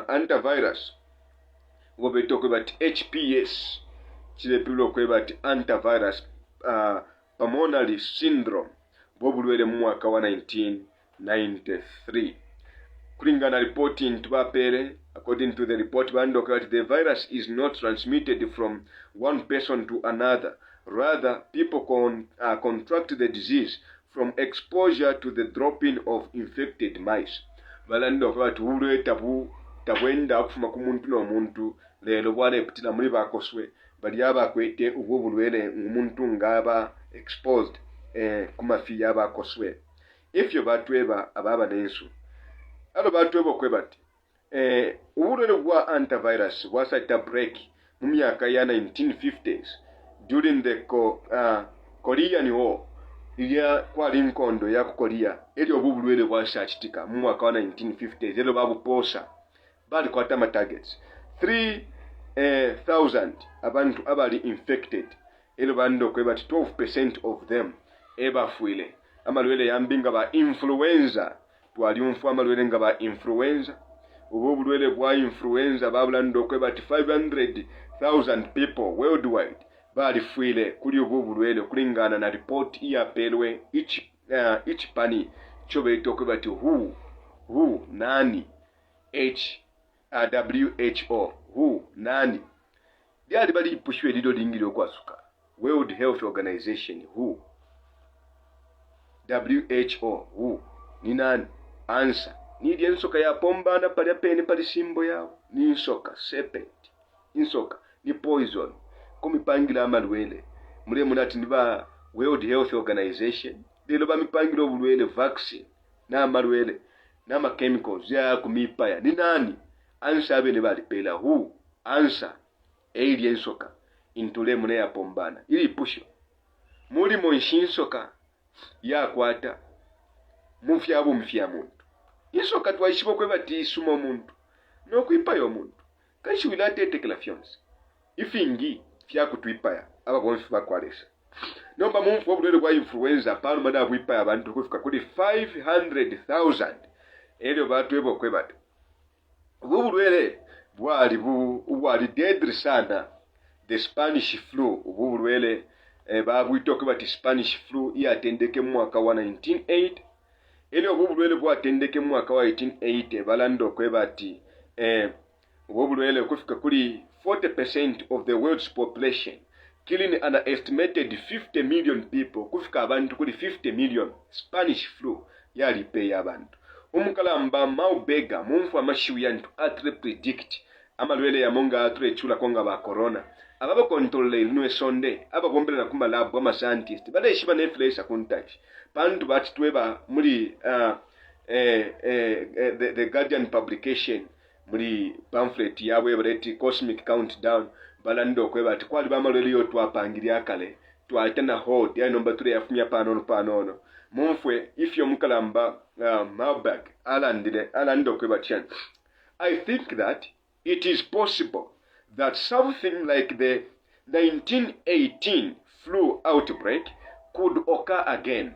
antivirus wobeto kwebati HPS chile pilo kwebati antivirus pulmonary syndrome bobulwele mu mwaka wa 1993 kulingana reporting tubapere according to the report bandoka that the virus is not transmitted from one person to another rather people contract the disease from exposure to the dropping of infected mice balandoka bati bulwe tabwenda kufuma ku muntu n'omuntu lero bwale pitina muri bakoswe bali abakwete ubwo bulwele umuntu ngaba exposed kumafi yabakoswe ifyo batweba ababa nensu alo batweba kwebati ubulwele bwa antivirus bwasata break mu myaka ya 1950s during the Korean War ya kwali nkondo ya Korea eli obulwele bwasachitika mu mwaka wa 1950s elo babuposa bali kwata ma targets 3 1,000 abantu abali infected ero bando kwe bati 12% of them ebafuile amalwele yambi nga ba influenza twali umfu amalwele nga ba influenza ubu bulwele bwa influenza babulando kwe bati 500,000 people worldwide bali fuile kuli ubu bulwele kulingana na report yapelwe each pani chobeito kwe bati who nani WHO who nani lyali bali pushwe lido lingiro kwasuka World Health Organization who WHO ni nani answer ni ensoka ya pombana pali apene pali simbo yao ni insoka serpent insoka ni poison kumipangila amalwele mule munati niba World Health Organization lelo bamipangila obulwele vaccine na amalwele na ma chemicals ya kumipaya ni nani answer abene bali pela who answer alien soka intule mune ya pombana ili pusho muli monshinsoka ya kwata mufyabu mfya muntu isoka twaishibo kwe bati sumo muntu no kwipayo muntu kashi wilate teklafyons ifingi fya kutwipaya aba bonfi bakwalesa nomba mumfu obulwele kwa influenza pano mada bwipaya abantu kufika kuli 500,000 elio batu ebo kwe bati ubulwele bwali deadly sana the Spanish flu ubulwele babwitoke bati Spanish flu yatendeke mwaka wa 1908 elio ubulwele bwatendeke mwaka wa 1880 balando kwe bati ubulwele kufika kuli 40% of the world's population killing an estimated 50 million people kufika abantu kuli 50 million Spanish flu yalipe abantu umukalamba maubega mumfu amashiwi yantu atre predict amalwele ya monga atre chula konga ba corona ababa controle linwe sonde aba bombele na kuma lab ama scientist bale shiba na influence contact bantu bati tweba muri the Guardian publication muri pamphlet yawe bareti cosmic countdown balando kweba ati kwali bamalwele yo twapangirya kale twatana hold ya nomba tule yafumya panono mumfwe if yo mukalamba Maubag alando kweba chan I think that it is possible that something like the 1918 flu outbreak could occur again.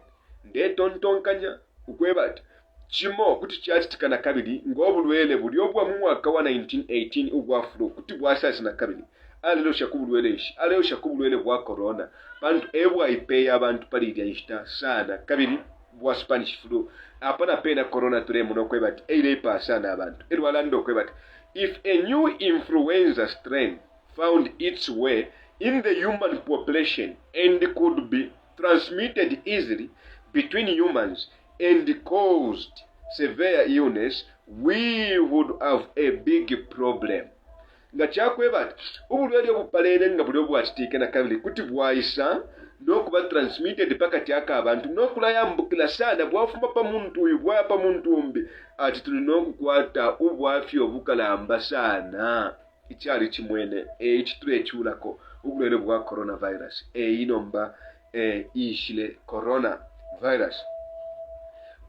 Nde tontonkanya ukwebati chimo kuti chachitikana kabili ngobulwele buli obwa mu mwaka wa 1918 ubwa flu kuti bwasasi na kabili alelo shakubulwele ishi alelo shakubulwele bwa corona bantu ebwa ipeya abantu palidya ishita sana kabili bwa Spanish flu apana pena corona tule muno kwebati eile pasana abantu elwalando kwebati if a new influenza strain found its way in the human population and could be transmitted easily between humans and caused severe illness, we would have a big problem. Nga chakwebati ubulwele bupalene nga buli obwachitika na kabili kuti bwaisa nokuba transmitted pakati aka abantu nokula yambukila sana bwafuma pa muntu uyu bwapa muntu umbi ati tulina okukwata ubwafyo obukalamba sana ikyali kimwene ekitule ekyulako ubulwele bwa coronavirus inomba ishile coronavirus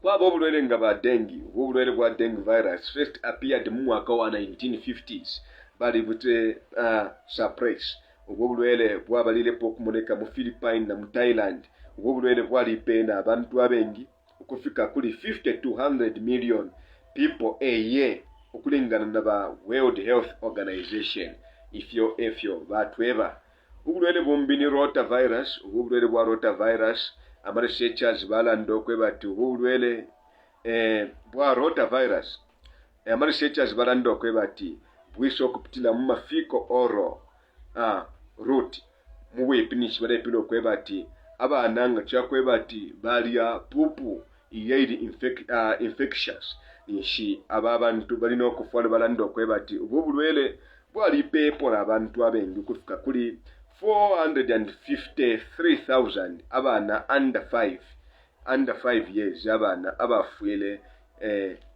kwaba obulwele nga ba dengue obulwele bwa dengue virus first appeared mu mwaka wa 1950s bali bute suppress obulwele bwabalilepo okumoneka mu Philippines na mu Thailand obulwele bwali pena abantu abengi okufika kuli 50 to 100 million people a year okulingana na ba World Health Organization ifyo batweba obulwele bombini rotavirus obulwele bwa rotavirus researchers balando kwebati obulwele bwa rotavirus researchers balando kwebati bwiso okupitila mu mafiko oro root muwepinishi barepino kwebati abana nga chakwebati balia pupu iyeli infectious nishi ababantu balina okufwala balando kwebati obulwele bwali pepo abantu abengi kufika kuli 453,000 abana under 5 years abana abafuele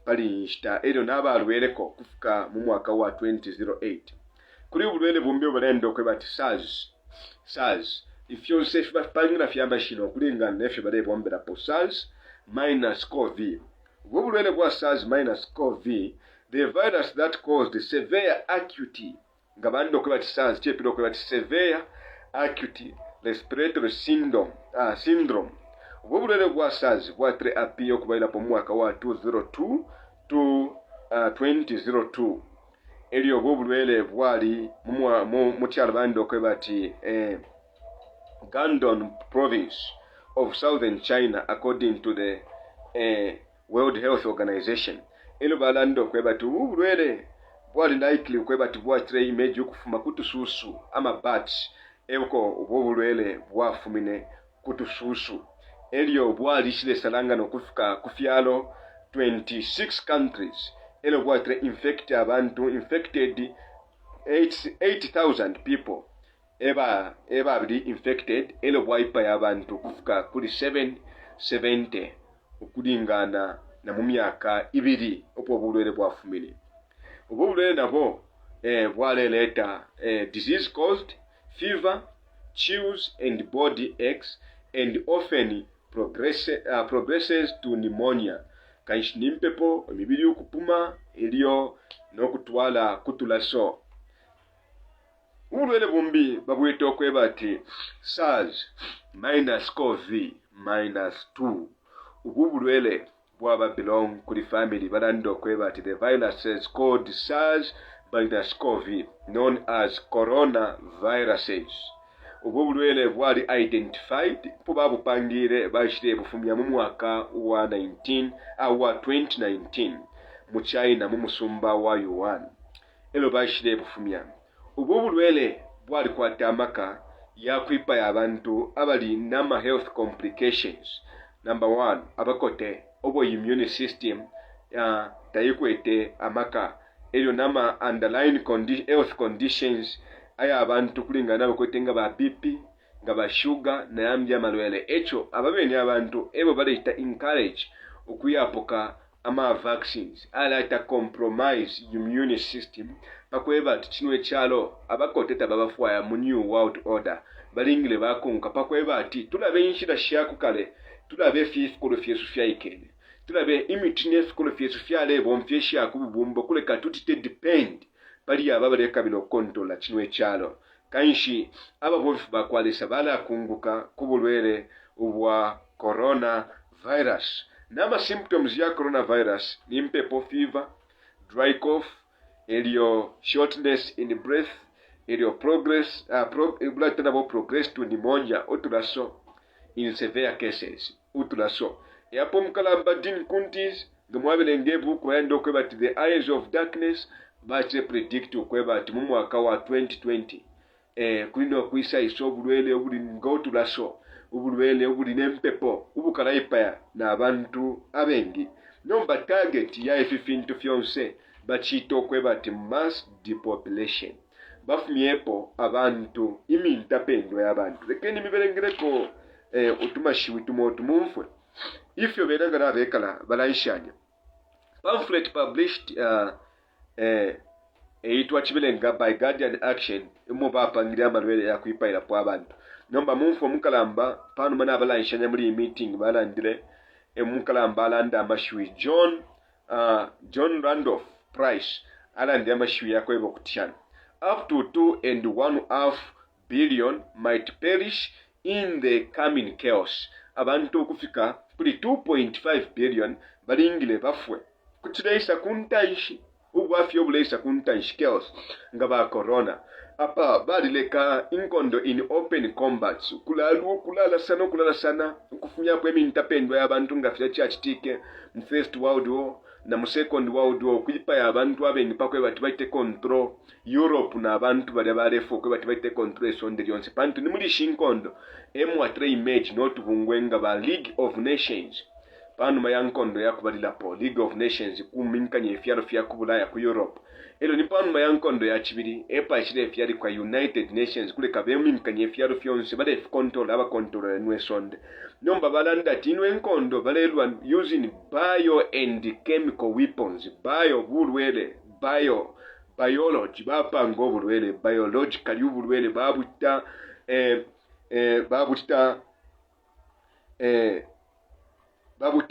palinshita ero nabalweleko kufika mu mwaka wa 2008 kuli ubulwele bumbi balendo kwebati SARS ifyo sefi bapangina fyamba shino kulingana nefyo bale bombera po SARS minus CoV ubulwele bwa SARS minus CoV the virus that caused severe acute nga bandi okweba ti SARS kyepira okweba ti severe acute respiratory syndrome obulwele bwa SARS bwatire apiya okubairapo mu mwaka wa 2002 to 2002 elio obulwele bwali mu kyalo bandi okweba ti Guangdong province of southern China according to the World Health Organization. Elo balando okweba ti obulwele bwali likely okweba ti bwatire image okufuma kutususu ama bats eboko obulwele bwafumine kutususu elio bwali shile salangano kufika kufyalo 26 countries elo bwatire infected 80,000 people eba bili infected elo bwaipa y'abantu kufika kuli 770 okulingana na mu myaka ibiri opo obulwele bwafumine obulwele nabo bwaleleta disease caused fever, chills and body aches and often progresses to pneumonia kanshi nimpepo emibiri okupuma elio n'okutwala kutulaso obulwele bumbi babwete okweba ti SARS-CoV-2 obulwele bwaba belong kuli family balanda okweba ti the viruses called SARS-CoV known as coronaviruses obulwele bwali identified po babupangire bashire bufumya mu mwaka wa 2019 mu China mu musumba wa Yuan elo bashire bufumya obulwele bwali kwata amaka yakwipa y'abantu abali nama health complications. Number 1 abakote obo immune system tayikwete amaka elio nama underlying health conditions aya abantu kulingana abakote nga ba BP nga ba sugar na yambya malwele echo ababeni abantu ebo baleta encourage okuyapoka ama vaccines alata compromise immune system pakweba tinwe chalo abakoteta babafwaya mu new world order balingile bakunka pakweba ati tulabe inshira shaku kale tulabe fifth kolofyesu fyaikene tulabe imitine kolofyesu fyale bomfye shaku bubumbo kuleka tutite depend bali ababaleka bino control tinwe chalo kanshi ababonfu bakwalisa bala kunguka kubulwele obwa coronavirus. Nama symptoms ya coronavirus ni mpepo fever, dry cough, elio shortness in breath, elio progress to pneumonia, utulaso in severe cases, utulaso. Yapo mkalamba din kuntis, gemwabele ngebu kwenda okweba to the eyes of darkness, bache predict okweba ti mu mwaka wa 2020. Kulino kwisa iso bulwele obuli ngotulaso. Ubulwele obuli nempepo ubukalaipa na abantu abengi nomba target ya efifintu fyonse bachito okweba ti mass depopulation bafumyepo abantu imintapendo y'abantu lekeni mibelengereko utumashiwi tumotumumfwe ifyo benanga nabekala balaishanya pamphlet published eitwa chibelenga by Guardian Action mu bapangira amalwele yakwipaira po abantu nomba mumfo mukalamba panu mana abalaishanya muri meeting balandire mukalamba alanda amashwi John Randolph Price alanda amashwi yakweba kutyana up to 2.5 billion might perish in the coming chaos abantu kufika kuli 2.5 billion balingile bafwe kutireisa kuntaishi ubwafyo buleisa kuntaishi chaos ngaba corona apa balileka inkondo in open combats kulala sana kufunya kwa mintapendwa y'abantu nga fya chachitike mu first world war na mu second world war kuipa y'abantu abengi pakwe bati baite control Europe na abantu bali barefo kwe bati baite control sonde lyonse pantu ni muri shinkondo M3 image not bungwenga ba League of Nations panu mayankondo yakubalila po League of Nations kuminkanye fyalo fya kubulaya ku Europe elo ni panu mayankondo ya chibiri epa chile fyali kwa United Nations kule kabeminkanye fyalo fyonse bale control aba control nwe sonde nomba balanda tinwe nkondo balelwa using bio and chemical weapons bulwele biology bapanga obulwele biologically obulwele babuta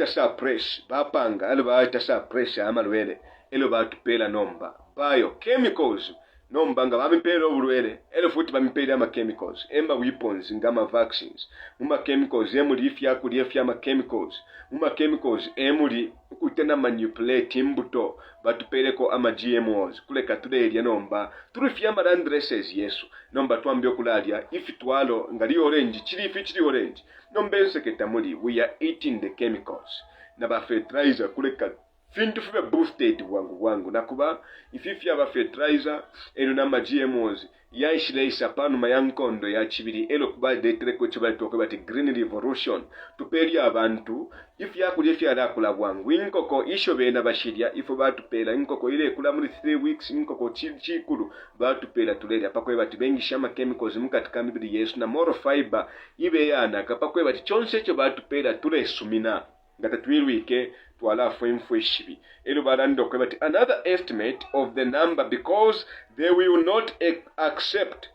suppress bapanga alo baita suppress amalwele elo batupela nomba biochemicals nombanga bamipera obulwere ero futi bamipera ama chemicals emba weapons ngama vaccines muma chemicals emuli ifyakulya fyama chemicals muma chemicals emuli kutena manipulate imbuto batupereko ama GMOs kuleka tulelya nomba tulifya amarandresses yesu nomba twambye okulalya ifi twalo ngali orange chili orange nomba enseketa muli we are eating the chemicals na ba fertilizer kuleka fintu fibe boosted wangu nakuba ififya aba fertilizer eno nama GMOs yaishileisa panu mayankondo ya chibiri elo kuba detreko chibali toke bati green revolution tupeli abantu ifya kulye fya rakula bwangu inkoko isho bena bashirya ifo batupela inkoko ile kula muri 3 weeks inkoko chikulu batupela tulele apakwe bati bengisha ama chemicals mukatika mibiri yesu na more fiber ibe yana kapakwe bati chonse cyo batupela tulesumina ngata twilwike twala fwe shibi elo barando kwe bati another estimate of the number because they will not accept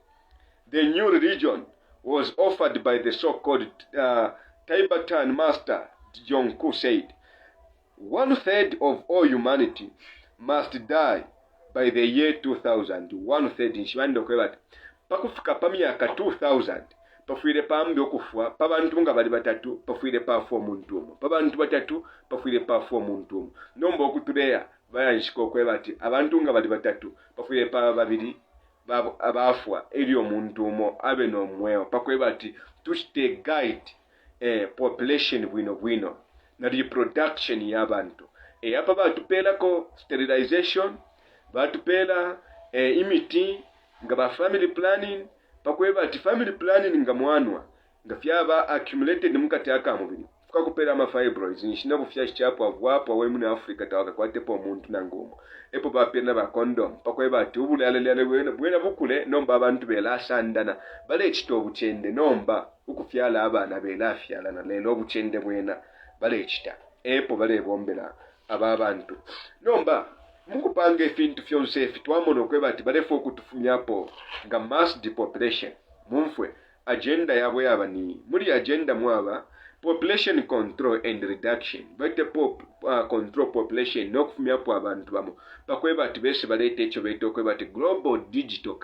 the new religion was offered by the so-called Tibetan master Jongku said 1/3 of all humanity must die by the year 2000 1/3 nshibando kwe bati pakufika pamyaka 2000 pafuire pambi okufwa pabantu nga bali batatu pafuire pafu omuntu omu pabantu batatu pafuire pafu omuntu omu nomba okutuleya bayanshika okwebati abantu nga bali batatu pafuire pa babiri abafwa eri omuntu omu abe n'omwewo pakwebati tushite guide population bwino na reproduction y'abantu apa batupelako sterilization batupela imiti nga ba family planning pakweba ati family planning nga mwanwa nga fyaba accumulated mukati akamubiri fuka kupera ama fibroids nishina bufya chapo avwapo awe mu Africa tawaka kwatepo omuntu nangomo epo bapena ba condom pakweba ati ubulale bwena bukule nomba abantu belasandana bale ekito obuchende nomba ukufyala abana belafyala na lelo obuchende bwena bale ekita epo bale bombera abantu nomba mukupanga efintu fyonse fitwamono kweba ati balefo okutufumyapo nga mass depopulation mumfwe agenda yabwe yabani muri agenda mwaba population control and reduction bate control population nokufumyapo abantu bamo bakweba ati bese balete echo beto kweba ati global digital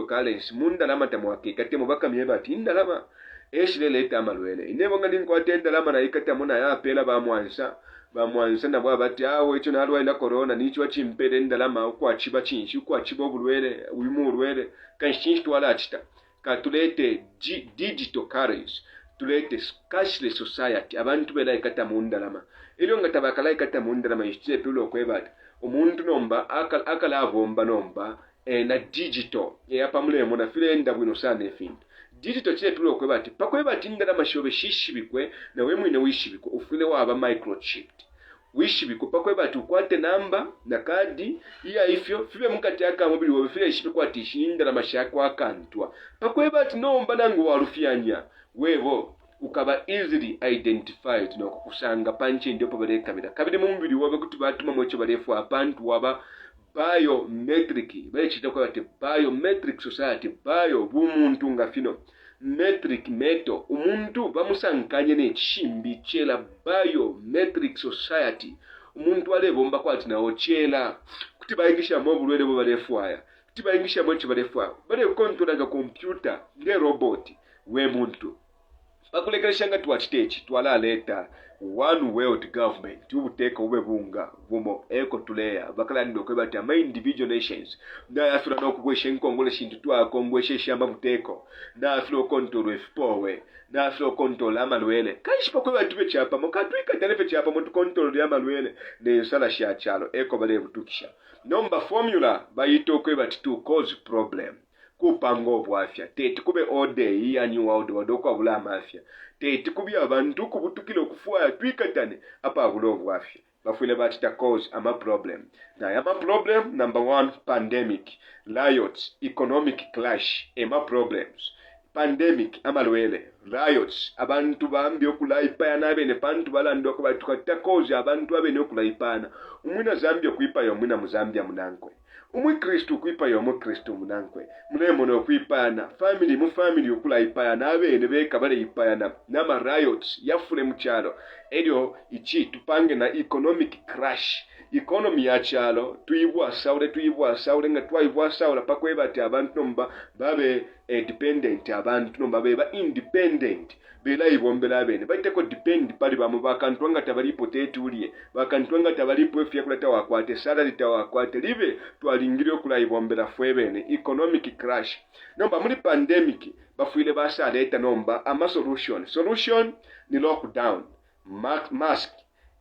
currency munda lama tamwake kate mubaka myeba ati indalama esile leta amalwele inebo ngandi nkwatenda lama na ikata muna ya pela bamwanisa nabwo abati awo ekyo nalwaila corona nicho achimpere ndalama ukwachiba chinshi ukwachiba obulwere uyimu ulwere kanshinshi twala achita katulete digital currency tulete cashless society abantu bela ikata mundalama ilyo ngatabakala ikata mundalama ishite tulo kwebata umuntu nomba akala avomba nomba na digital yapamulemo na filenda bwino sana efintu digital chile tulo kwebati pakwebati ndalama shobe shishibikwe na we mwine wishibikwe ufile waba microchip wishibikwe pakwebati ukwate namba na kadi iya ifyo fibe mukati aka mobili wobe file ishibikwa tishinda na mashako akantwa pakwebati nomba nangu warufyanya wevo ukaba easily identified no kukusanga panche ndipo baleka kabide mu mubili wobe kuti batuma mwecho balefu abantu waba biometric bayechita kwa ati biometric society bio bumuntu nga fino metric meto umuntu bamusankanye n'ekishimbi chela biometric society umuntu alebomba kwati nawo chela kuti bayingisha mu bulwere bo balefwaya kuti bayingisha mu cyo balefwaya bale controla ga computer nge robot we muntu bakulekeresha nga twachitechi twala leta one world government ubuteka ube bunga bumo eko tuleya bakala ndo kwebati ama individual nations na afira no kugweshe nkongole shintu twakongweshe shamba buteko na afiro control efowe na afiro control amalwele kaishipa kwebati bechapa mokatwika tanefe chapa muntu control ya amalwele ne sala sha chalo eko bale butukisha nomba formula bayito kwebati to cause problem kupango bwafya tete kube ode yani waudo wadoko bula mafya tete kubi abantu kubutukile kufuaya twikatane apa bulo bwafya bafule batita cause ama problem na ama problem number 1 pandemic riots economic clash ema problems pandemic amalwele riots abantu bambi okulaipana nabene pantu balando ko batukata cause abantu abene okulaipana umwina Zambia kuipa yo mwina Muzambia munangwe umukristu kwipaya omukristu munankwe munemono okwipayana family mu family okula ipayana abene beka bale ipayana nama riots yafule mukyalo eryo iki tupange na economic crash economy ya kyalo tuyibwa sawule nga twayibwa sawula pakweba ati abantu nomba babe dependent abantu nomba beba independent bela ibombela abene baiteko depend pali bamu bakantu nga tabalipo tetuliye bakantu nga tabalipo efya kulata wakwate salary tawakwate libe twalingire okula ibombela fwebene economic crash nomba muri pandemic bafuile basaleta nomba ama solution ni lockdown mask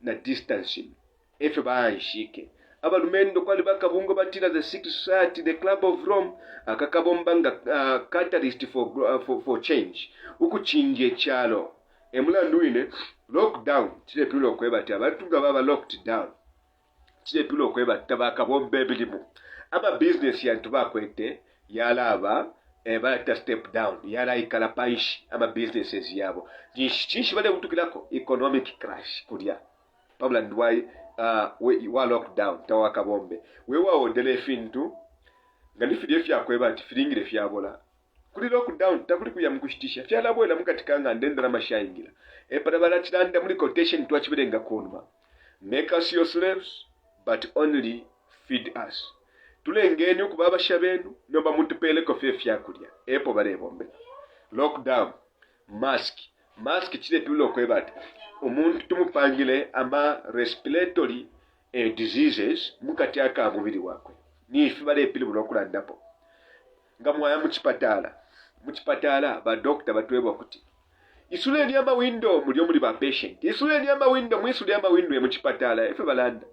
na distancing efe baanshike abalumendo kwali bakabungo batira the Secret Society the Club of Rome akakabombanga catalyst for change ukuchinje kyalo emulandu ine lockdown kile tulo okwebati abantu nga baba locked down kile tulo okwebati tabakabomba ebilimu aba business yantu bakwete yalaba balata step down yala ikala panshi ama businesses yabo chinshi bale kutukilako economic crash kulya pabla ndwai wa lockdown tawaka bombe wewa odele fintu ngani fidye fyakweba ati filingire fyabola kuli lockdown takuli kuya mkushitisha fyalabwela mukatikanga ndendera mashayingira epara balachilanda muri quotation twachibirenga kunuma make us your slaves but only feed us tulengeni okuba abashabenu nomba mutupeleko fye fyakulya epo bale bombe lockdown mask kile tulo okweba ati omuntu tumupangile ama respiratory diseases mukati aka mubiri wakwe nifi bale pili bulokulandapo nga mwaya muchipatala ba doctor batwebwa kuti isule ama window mulyo muri ba patient isule ama window mwisule ama window muchipatala efe balanda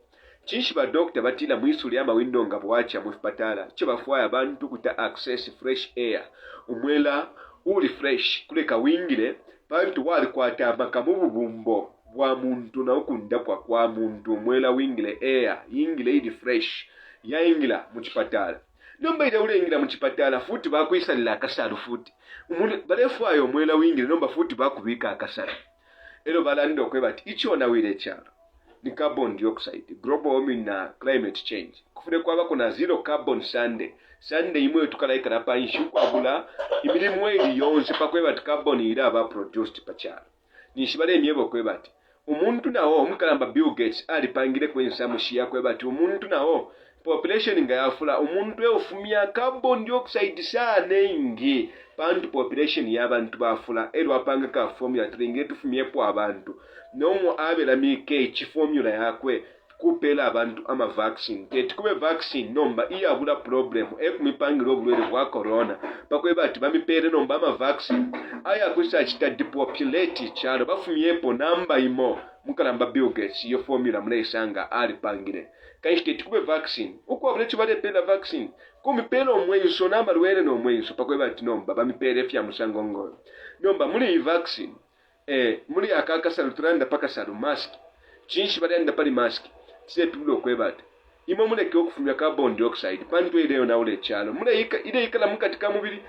chinshi ba doctor batila mwisule ama window nga bwacha muchipatala cyo bafwaya abantu kuta access fresh air umwela uli fresh kuleka wingile bantu wali kwata makamubu bumbo bwa muntu na okunda kwa muntu mwela wingile air yingile idi fresh ya ingila muchipatala nomba ida ule ingila muchipatala futi bakwisalira akasalu futi balefu ayo mwela wingile nomba futi bakubika akasalu ero balando kwebati ichona wile kyalo ni carbon dioxide global warming na climate change kufune kwaba kuna zero carbon Sunday imwe tukalaika na panshu kwabula imilimu eli yonse pakwebati carbon ila aba produced pachalo nishibale emyebo kwebati umuntu nawo omukalamba Bill Gates alipangire kwensa mushia kwebati umuntu nawo population nga yafula umuntu efumya carbon dioxide sana ingi pantu population y'abantu bafula ero apanga ka formula tringe tufumyepo abantu nomo abela mike chiformula yakwe kupela abantu ama vaccine tetikube vaccine nomba iyabula problem ekumipangiro obulwere bwa corona bakwebati bamipere nomba ama vaccine aya kusachita depopulate chalo bafumyepo namba imo mukalamba Bill Gates yo formula mulaisanga alipangire kaishite tikube vaccine uko abule chibale pela vaccine kumipela omwenso n'amalwere n'omwenso pakwebati nomba bamipere fya musangongo nomba muli vaccine muli akakasalu turanda pakasalu mask chinshi balenda pali mask kile tulo kwebati imo muleke okufumya carbon dioxide pantu ile na ule chalo mule ile ikala mukatika mubiri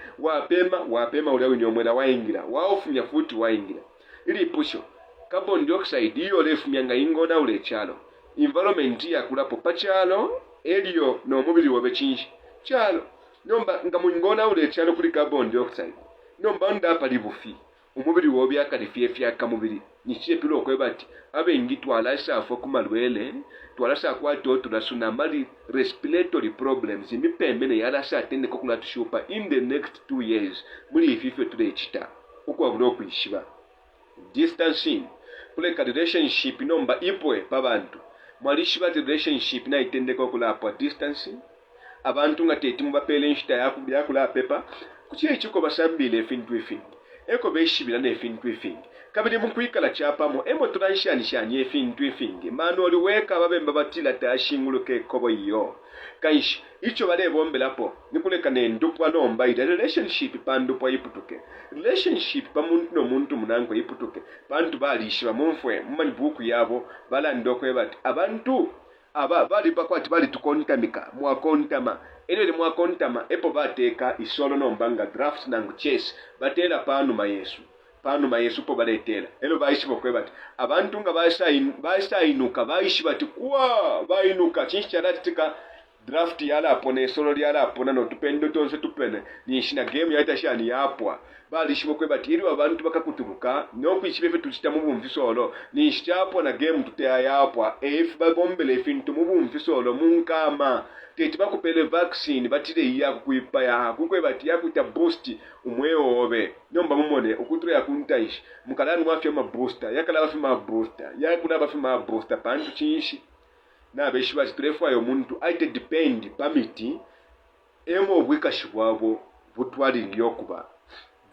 wapema ule winyomwela waingira waofumya futi waingira ili pusho carbon dioxide iyo lefumya nga ingona ule chalo environment ya kulapo pachalo elio no mubiri wabe chinshi chalo nomba nga mungona ule chalo kuli carbon dioxide nomba nda pali bufi umubiri wobi akalifyefya kamubiri nichie tulo okwebati abengi twalasa afo kumalwele twalasa kwato tunasuna mali respiratory problems imipemene yalasa atende kokula tushupa in the next 2 years muli ififyo tule chita ukwa bulo kwishiba distancing kuleka relationship nomba ipwe pabantu mwalishiba relationship na itende kokula apa distancing abantu nga teti mubapele nshita yakula pepa kuchie chiko basambile efintu eko beshibira nefintu efingi kabiri mukwikala chapamo emo turanshanishanye efintu efingi manoli weka babemba batila tashinguluke kobo iyo kaishi icho bale bombelapo nikuleka nendupwa nomba ida relationship pandupwa iputuke relationship pamuntu no muntu munango iputuke bantu balishiba mumfwe mumani buku yabo balando kwebati abantu aba bali bakwati bali tukontamika mwakontama ene mwakontama epo bateka isolo nombanga drafts nangu chess batela panu mayesu po baletela elo baishibo kwebati abantu nga bainuka baishi bati kwa bainuka chincharatika draft yalapona esolo lyalapona notupendo tonse tupene nishina game yaita shani yapwa bali shibokwe batiri abantu bakakutubuka nokwichibefe tuchita mu bumvisolo nishapo na game tuteya yapwa if babombele fintu mu bumvisolo munkama tete bakupele vaccine batire ya kuipa ya kukwe bati ya kuita boost umweobe nomba mumone ukutura ya kuntaish mukalani mwafya ma booster yakala bafi ma booster yakuna bafi ma booster pantu chinshi na beshi bati turefwa yo muntu aite depend pamiti emo obwikashibwabo butwali lyokuba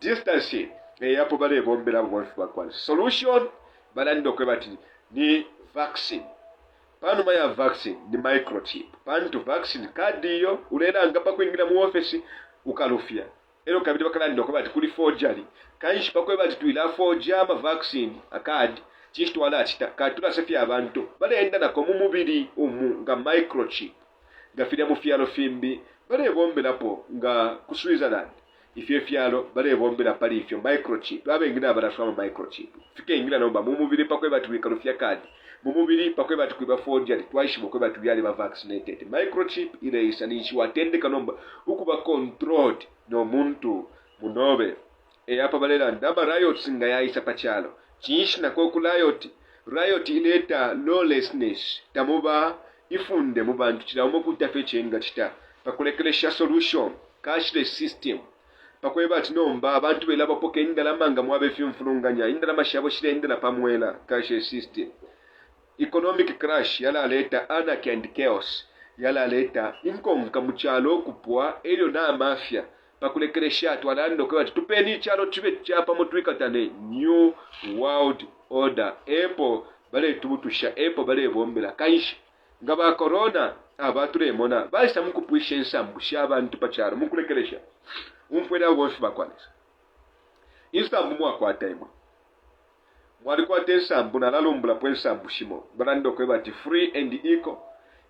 distance yapo bale bombera bwonfu bakwana solution balando kwe bati ni vaccine pano maya vaccine ni microchip pantu vaccine kadi yo ulera ngapa kuingira mu office ukalufia ero kabidi bakalando kwe bati kuli forgery kanshi pakwe bati tuila forge ama vaccine akadi chistu wala chita katura sefia abantu bale enda na komu mubiri nga microchip gafida mu fialo fimbi bale bombera po nga ku Switzerland ifye fyalo bale bombera pali ifyo microchip babe ngina barashwa microchip fike ingina nomba mu mubiri pakwe bati wikalufia kadi mu mubiri pakwe bati kuiba forgery twice bakwe bati byali ba vaccinated microchip ile isanishi watende kanomba ukuba controlled no muntu munobe apa balela ndaba riots nga yaisa pachalo chishina ko ku riot ileta lawlessness tamuba ifunde mu bantu kiramo kutafechenga kita pakulekelesha solution cashless system pakweba ati nomba abantu belaba poke indala manga mwabe fyumfulunganya indala mashabo shire indala pamwela cashless system economic crash yala leta anarchy and chaos yala leta income kamuchalo kupwa elio na mafia pakulekelesha twanando kwa tupeni chalo chibe chapa mutwikatane new world order epo bale tubutusha epo bale bombela kaishi ngaba corona abaturemona basa mukupwisha ensambu shabantu pacharo mukulekelesha umfwera wofu bakwanisa insambu mwakwata imwe mwali kwata ensambu nalalumbula po ensambu shimo balando kwe bati free and equal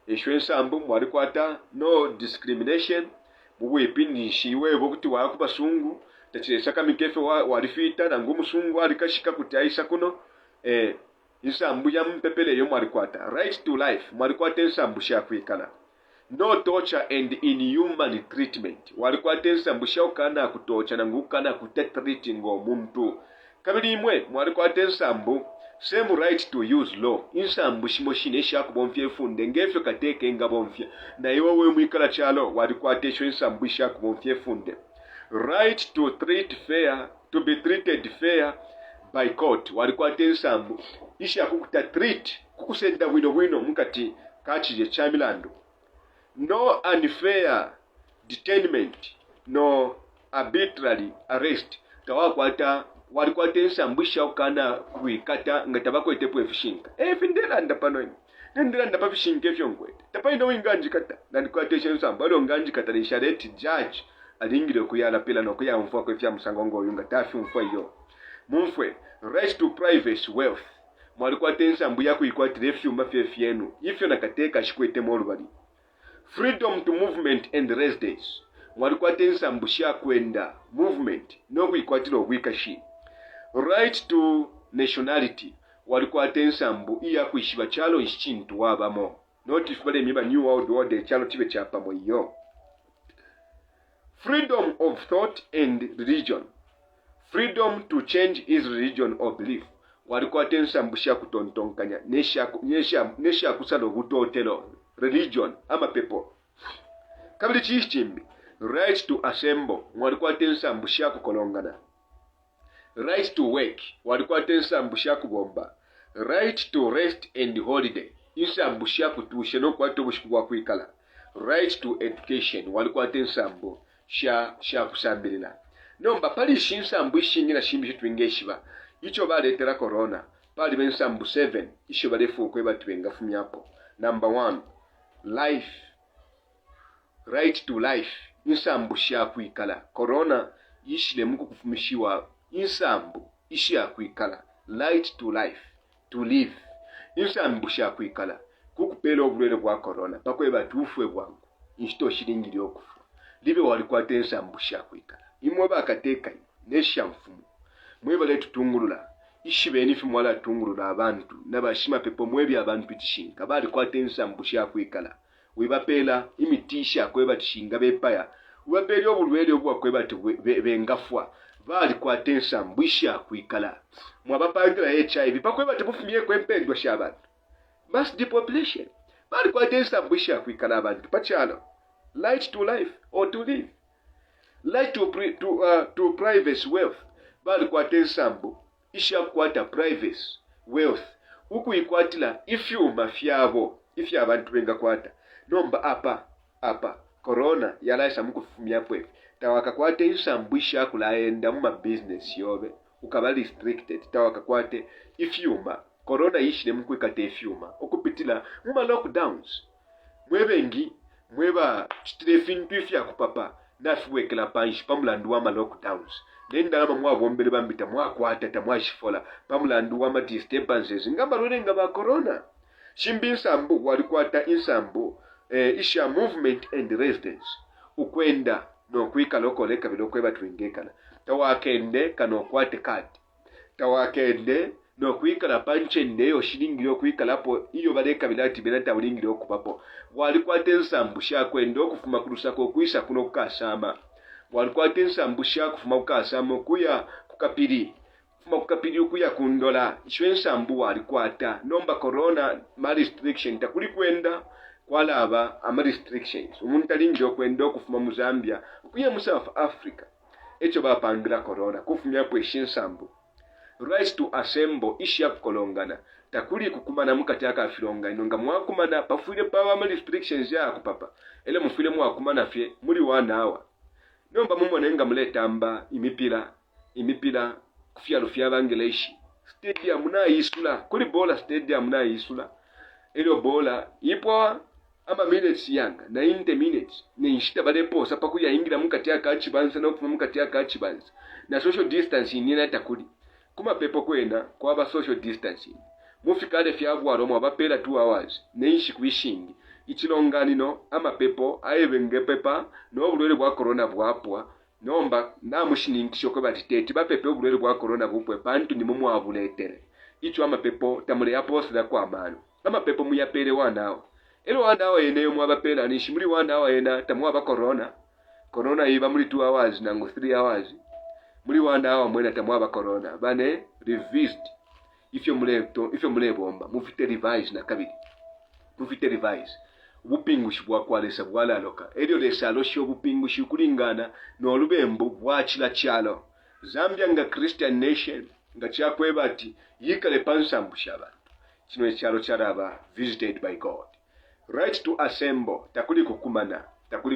esho ensambu mwali kwata no discrimination mubwepinishi iwebo kuti wakubasungu tachiresa kamikefe walifita na ngumusungu alikashika kuti aisa kuno insambu ya mpepele yo mwali kwata right to life mwali kwata ensambu shakwikala no torture and inhuman treatment wali kwata ensambu shaukana kutocha na ngukana kutetreating omuntu kabili imwe mwali kwata ensambu same right to use law insambu shimoshine shakubomfye funde ngefyo kateke ngabomfye na iwewe mwikala chalo wali kwata esho ensambu shakubomfye funde right to treat fair to be treated fair by court wali kwata ensambu isha kukuta treat kukusenda wino mukati kachije chamilando no unfair detainment no arbitrary arrest tawakwata wali kwata ensambu shaukana kuikata ngatabako etepo efishinga findela ndapano ndela ndapa fishinga efyongwete tapaino winganji kata nandikwata ensambu alo nganji kata lishareti judge alingire kuyala pila no kuyamfwa kwefya musangongo oyunga tafi mfwa iyo mumfwe right to privacy wealth mwali kwata ensambu yakuikwatira efyuma fyefyenu ifyo nakateka shikwete molubali freedom to movement and residence mwali kwata ensambu shakwenda movement no kuikwatira obwikashi right to nationality wali kwata ensambu iya kuishiba chalo ishintu wabamo not if bale miba new world order chalo tibe chapa moyo freedom of thought and religion freedom to change his religion or belief wali kwata ensambu shakutontonkanya nesha kusala obutotelo religion ama people kabili chishimbi right to assemble wali kwata ensambu shakukolongana right to work wali kwata ensambu shakubomba right to rest and holiday ensambu shakutushe no kwata obushikubwa kwikala right to education wali kwata ensambu shakusambirira nomba pali ensambu ishingira shimbi twingeshiba icho baletera corona pali bensambu 7 isho balefu kwe batwenga fumyapo number 1 life right to life ensambu shakwikala corona yishile muku kufumishiwa ensambu ishakwikala right to life to live ensambu shakwikala kukupela obulwele bwa corona pakwe batufwe bwangu inshito shilingiri okufa libe wali kwata ensambu shakwikala imwe bakateka nesha mfumu mwebale tutungulula ishibe nifi mwala tungulula abantu nabashima pepo mwebi abantu tishinga bali kwata ensambu shakwikala webapela imitisha kweba tishinga bepaya webapeli obulwele obwa kweba bengafwa bali kwata ensambu isha kwikala mwabapangira HIV pakweba tebufumye kwempendwa shabantu mass depopulation bali kwata ensambu isha kwikala abantu pachalo light to life or to live light to privacy wealth bali kwata ensambu isha kwata privacy wealth ukuikwatila ifyuma fyabo ifya abantu benga kwata nomba apa corona yalaisa mukufumya kwe tawaka kwate ensambu isha kulaenda mu business yobe ukaba restricted tawaka kwate ifyuma corona yishine mukwikata ifyuma okupitila mu lockdowns mwebengi mweba chitrefintu ifya kupapa nafiwekela panshi pamulandu wa lockdowns nendalama mwabombere bambita mwakwata tamwashifola pamulandu wa disturbances ngamba lwenga ba corona shimbi nsambu walikwata insambu isha movement and residence ukwenda no kwika lokoleka bilokweba twingekana tawakende kano kwate kati tawakende no kwikala panche neyo shilingiro kwikala hapo iyo baleka bilati benata ulingiro okupapo walikwata ensambu shakwenda okufuma kurusako kuisa kuno kukasama walikwata ensambu shakufuma kukasama kuya kukapiri kufuma kukapiri kuya kundola ishwe ensambu walikwata nomba corona ma restriction takuli kwenda kwalaba ama restrictions umuntu alingiro kwenda okufuma mu Zambia kuya mu South Africa echo bapangira corona kufumya kweshe ensambu right to assemble ishya kukolongana takuli kukumana mukati akafilonga inonga mwakumana pafuire pawa ama restrictions yako papa ele mufile mwakumana fye muri wanawa nomba mumonenga muletamba imipira kufya lufya bangeleshi stadium na isula kuli bola stadium na isula elo bola ipo ama minutes yanga 90 minutes ne nshita balepo sapa kuya ingira mukati akachibanza no kufuma mukati akachibanza na social distancing nina takuli kuma pepo kwena kwa ba social distancing mufikale fyabwaro mwabapela 2 hours neishi kwishingi ichilonganino ama pepo ayebenge pepa no bulwele bwa corona bwapwa nomba namushiningisho ko batiteti bapepe obulwele bwa corona bupwe pantu ni mumu abuletere icho ama pepo tamule yaposira kwa mano ama pepo muyapele wanao elo wanao yeneyo mwabapela nishimuli wanao yena tamwa ba corona iba muri 2 hours nango 3 hours muri wanao mwena tamwa ba corona bane revised ifyo mulebomba mufite revise na kabiri mufite revise ubupingushi bwakwalesa bwalaloka elyo lesalo sho ubupingushi kulingana n'olubembo bwachila chalo Zambia nga Christian nation nga chakweba ati yikale pansambu shabantu kino ekyalo kyalaba visited by God right to assemble takuli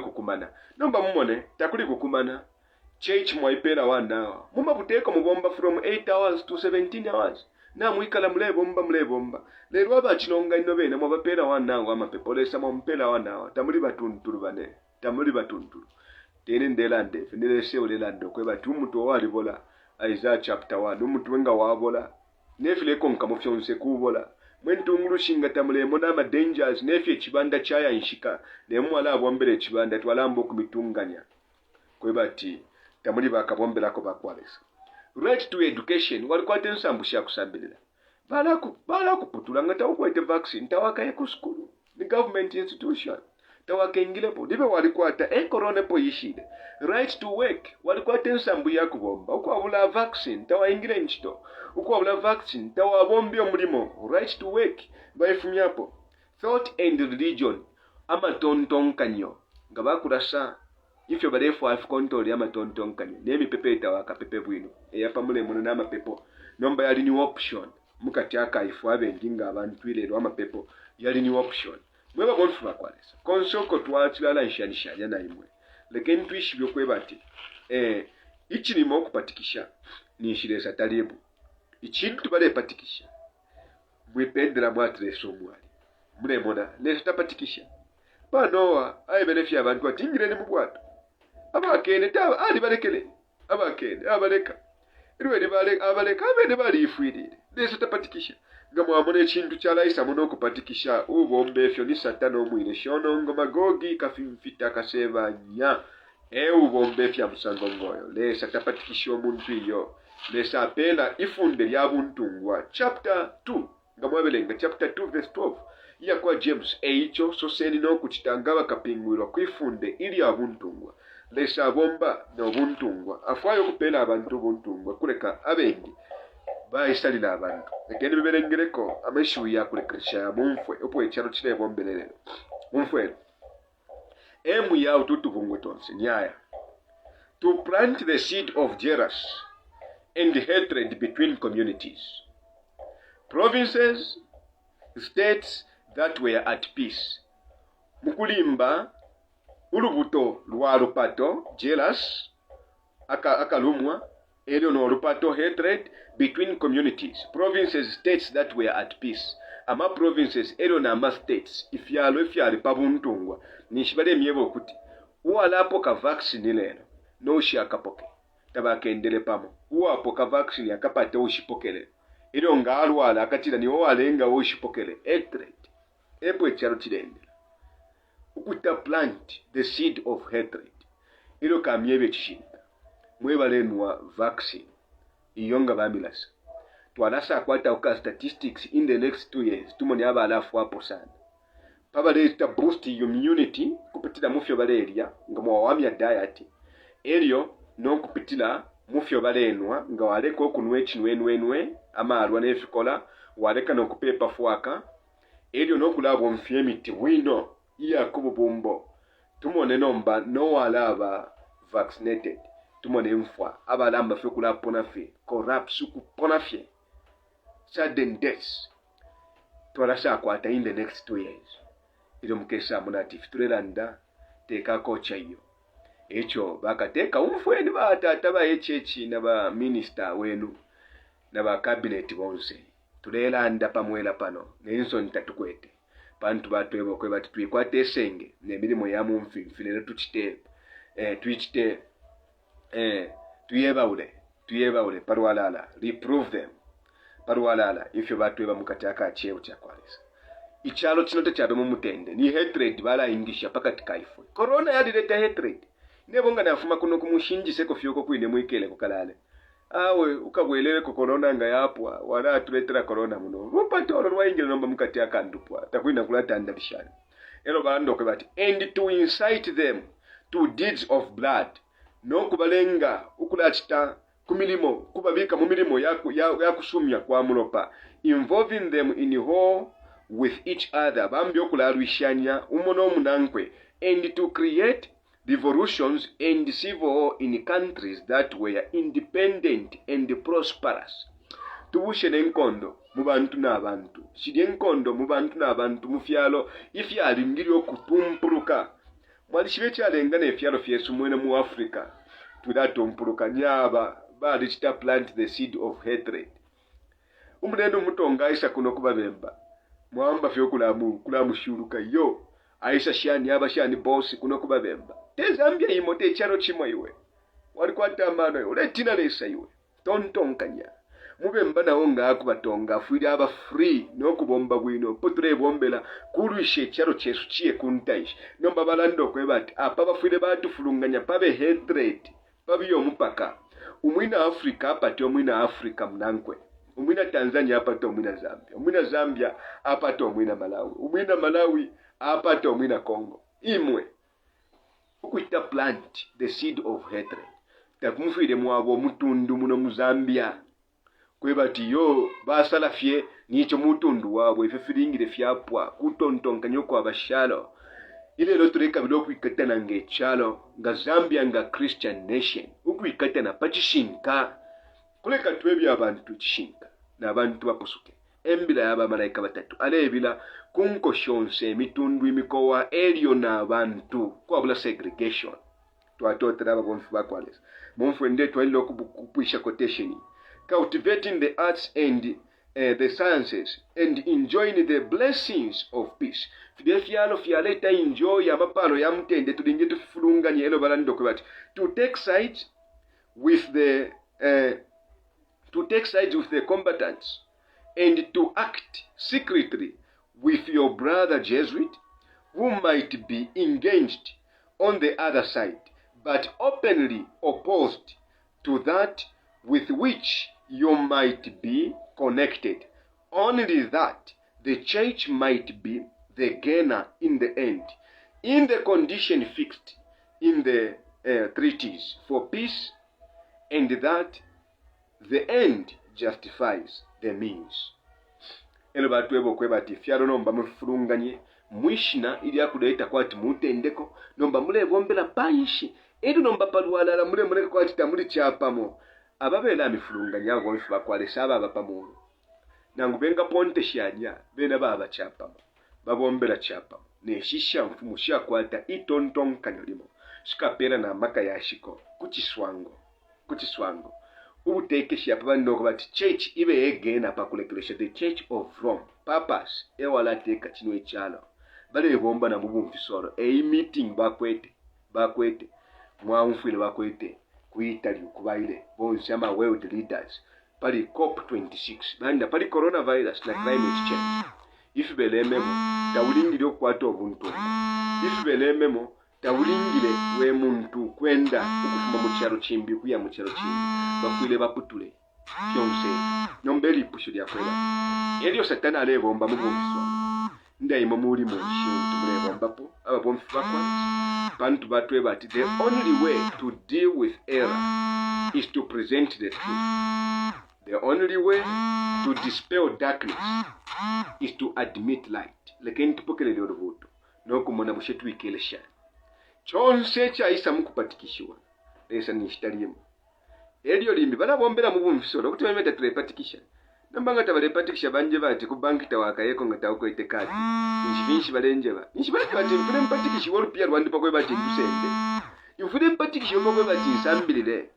kukumana nomba mumone takuli kukumana church mwaipera wanawa mumabuteko mubomba from 8 hours to 17 hours na mwikala mulebomba lero abachilonga inobena mwabapera wanawa amapepolesa mwampera wanawa tamuli batunturu tene ndelande fenelese olelando kweba tumuto walibola Isaiah chapter 1 umutu wenga wabola nefile konka mufyonse kubola mwentunguru shinga tamulemo nama dangers nefye chibanda chaya inshika nemwala abombere chibanda twalambo kumitunganya kweba ti tamuli bakabombera ko bakwalesa right to education walikwate ensambu sha kusambirira bala kuputula ngata ukwete vaccine tawakaye ku school the government institution tawakengilepo dibe walikwata corona po yishide right to work walikwate ensambu ya kubomba ukwabula vaccine tawaingile nchito ukwabula vaccine tawabombi omulimo right to work bayifumyapo thought and religion ama tontonkanyo ngabakurasa ifyo barefu afu control ya matontonkanyo nemi pepeta wakapepe bwino eyapa mule muno na mapepo nomba yali new option mukati akaifu abenginga abantu ilero amapepo yali new option mweba gonfu bakwalesa konsoko twachilala nshanishanya na imwe lekeni twishibyo kwebati ichilimo okupatikisha nishiresa talibu ichintu bale patikisha mwipendera mwatreso mwali mule mona lesa tapatikisha panoa aibelefya abantu atingireni mu bwato abakene taba ali balekele abakene abaleka irwe abaleka abene balifwirire lesa tapatikisha ngamwamone ekintu kyalaisa muno okupatikisha ubombe efyo ni satana omwine shonongo magogi kafimfita kasebanya ubombe efya musango ngoyo lesa tapatikisha omuntu iyo lesa apela ifunde lya buntungwa chapter 2 ngamwabelenga chapter 2 verse 12 yakuwa James eicho so senina okukitanga bakapingwirwa kwifunde ili abuntungwa lesa bomba n'obuntungwa afaayo okupeera abantu obuntungwa kuleka abengi bayisalira abantu egende biberengereko ameshu yakulekeresha mumfwe opo ekyalo kine bombererero mumfwe emu yawo tutubungwe tonse nyaya to plant the seed of jealousy and hatred between communities, provinces, states that were at peace. Mukulimba ulubuto lwa lupato, jealous, akalumwa, elio no lupato, hatred between communities, provinces, states that were at peace. Ama provinces, elio na ama states, ifyali pabuntungwa, nishibale miebo kuti, uwalapo ka vaccine leno, no shakapoke. Tabakendele pamo uwapo ka vaccine yakapate ushipokele ilo ngalwala akatira ni owalenga ushipokele hatred epo ekyalo kirendera ukuta plant the seed of hatred ilo kamyebe kishinga mwebalenwa vaccine iyonga bamilasa twanasa akwata uka statistics in the next 2 years tumoni abalafu hapo sana pabaleta boost immunity kupitira mufyo baleria ngamo wamya diet elio n'okupitira mufyo balenwa nga waleka okunwa ekinwenwenwe amalwa n'efikola waleka n'okupepa fwaka elyo n'okulaba omufya emiti bwino iyakubu bumbo tumone nomba nowalaba vaccinated tumone mfwa abalamba fye kulaba ponafye corrupts kuponafye sudden deaths twalasa akwata in the next 2 years ilo mukesa munatif tulelanda tekako chayo echo bakateka umfweni batata ba echechi na ba minister wenu na ba cabinet bonse tulelanda pamwela pano nenso ntatukwete bantu batwebo kwe bati twikwate esenge nemilimo ya mumfimfilero tuchite tuyebaule parwalala reprove them parwalala ifyo batweba mukataka acheo chakwalisa ichalo kino tekyabe mu mutende ni hatred bala ingisha pakati kaifwe corona yalileta hatred nebonga nafuma kuno kumushinjise ko fyoko kwine mwikele kukalale awe ukabwelele ko corona nga yapwa wala tuletera corona muno rupatoro rwaingile nomba mukati akandupwa takwina kulata andalishana ero bando ke bati and to incite them to deeds of blood no kubalenga ukulachita kumilimo kubabika mu milimo ya kusumya kwa mulopa involving them in war with each other bambi okulalwishanya umono munankwe and to create revolutions and civil war in countries that were independent and prosperous. Tubushe n'enkondo mu bantu n'abantu. Shidye enkondo mu bantu n'abantu mu fyalo ifyali ngiri okutumpuluka. Mwali shibe kyalenga n'efyalo fyesu mwene mu Africa. Tudatumpuluka nyaba bali kita plant the seed of hatred. Umulendo mutonga isa kuno kubabemba. Mwamba fyo kulamu shuruka yo. Aisha shani aba shani boss kuno kubabemba. Tezambia imote charo chimo iwe. Walikwata amano iwe. Uletina lesa iwe. Tontonkanya. Mubemba na onga akubatonga. Fuidi aba free. No kubomba wino. Potre bombela. Kuruishe charo chesu chie kuntaish. Nomba balando kwe bati. Apaba fuide batu fulunganya. Pabe hatred. Pabi yo mupaka. Umwina Afrika apati umwina Afrika mnankwe. Umwina Tanzania apati umwina Zambia. Umwina Zambia apati umwina Malawi. Umwina Malawi apati umwina Congo. Imwe. Ukuita plant the seed of hatred. Takumufide mwabo mutundu muno muzambia. Kwebati yo basala fye nicho mutundu wabo ifefiringire fyapwa kutontonka nyoko abashalo. Ile lotureka bido kuikatana ngechalo nga Zambia nga Christian nation. Ukuikatana pachishinka. Kuleka twebi abantu chishinka na abantu bapusuke. Embila yaba malaika batatu. Alebila kunko shonse mitundu imikowa elio na abantu kwa bula segregation. Tuatote raba bonfu bakwales. Monfu ende tuwalilo kupuisha quotation. Cultivating the arts and the sciences and enjoying the blessings of peace. Fide fialo fialeta enjoy amapalo ya mtende tulinje tufulunganye elo balando kwati. To take sides with the combatants and to act secretly with your brother Jesuit who might be engaged on the other side but openly opposed to that with which you might be connected, only that the church might be the gainer in the end, in the condition fixed in the treaties for peace, and that the end justifies the means. Eno batwebo okwebati fyalo nomba mufulunganye mwishina ili akudaita kwati mutendeko nomba mulebombela paishi edu nomba palwalala mule kwati tamuli chapamo ababela mifulunganya abo bifu bakwalesa aba bapamulo nangu benga ponte shanya bena baba chapamo babombela chapamo neshisha mfumu shakwata itonton kanyolimo shikapera na maka yashiko kuchiswango ubutekesha pabandoko bati church ibe egena pakulekelesha the Church of Rome purpose ewalateka chinwe chalo bale bomba na mubumfisoro meeting bakwete mwamfile bakwete kuitali kubaile bonse ama world leaders pali COP26 banda pali coronavirus na climate change ifi belememo tawulingire okwata obuntu ifi belememo tawulingire we muntu kwenda okufuma mu kyalo kimbi kuya mu kyalo kimbi bakwile baputule kyonse nyombeli pusho lya kwela elio satana alebomba mu bumfisoro ndayimo muri mu shintu mulebomba po ababomfi bakwanza bantu batwe bati the only way to deal with error is to present the truth. The only way to dispel darkness is to admit light. Lekeni tupokele lyo rubuto nokumona bushetu ikelesha chonse chaisa mukupatikishiwa lesa nishitalimu elio limbi balabombera mu bumfisoro kuti bameta tulepatikisha nambanga tabalepatikisha banje bati ku banki tawakayeko nga tawukwete kati nchivinshi balenjeba nchibati bati mfune mpatikishi wolupia rwandipa kwe bati ndusende mfune mpatikishi wopakwe bati nsambilile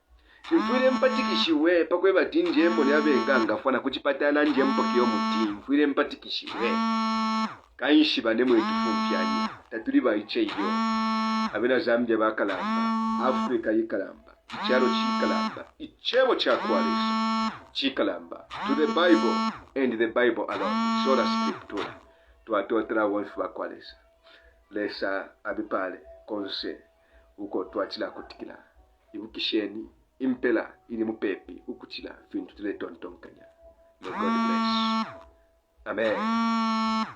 mfune mpatikishi we pakwe bati njembo lyabenga ngafwana kuchipatana njembo kiyo muti mfune mpatikishi we kanshi banemwe tufumfyanye tatuli baiche iyo abena Zambia bakalamba Afrika yikalamba icharo chikalamba ichebo chakwalisa chikalamba to the Bible and the Bible alone sola scriptura twatotera wolfu bakwalisa lesa abipale konse uko twachila kutikila ibukisheni impela ili mupepi ukuchila fintu tile tontonkanya. May God bless. Amen.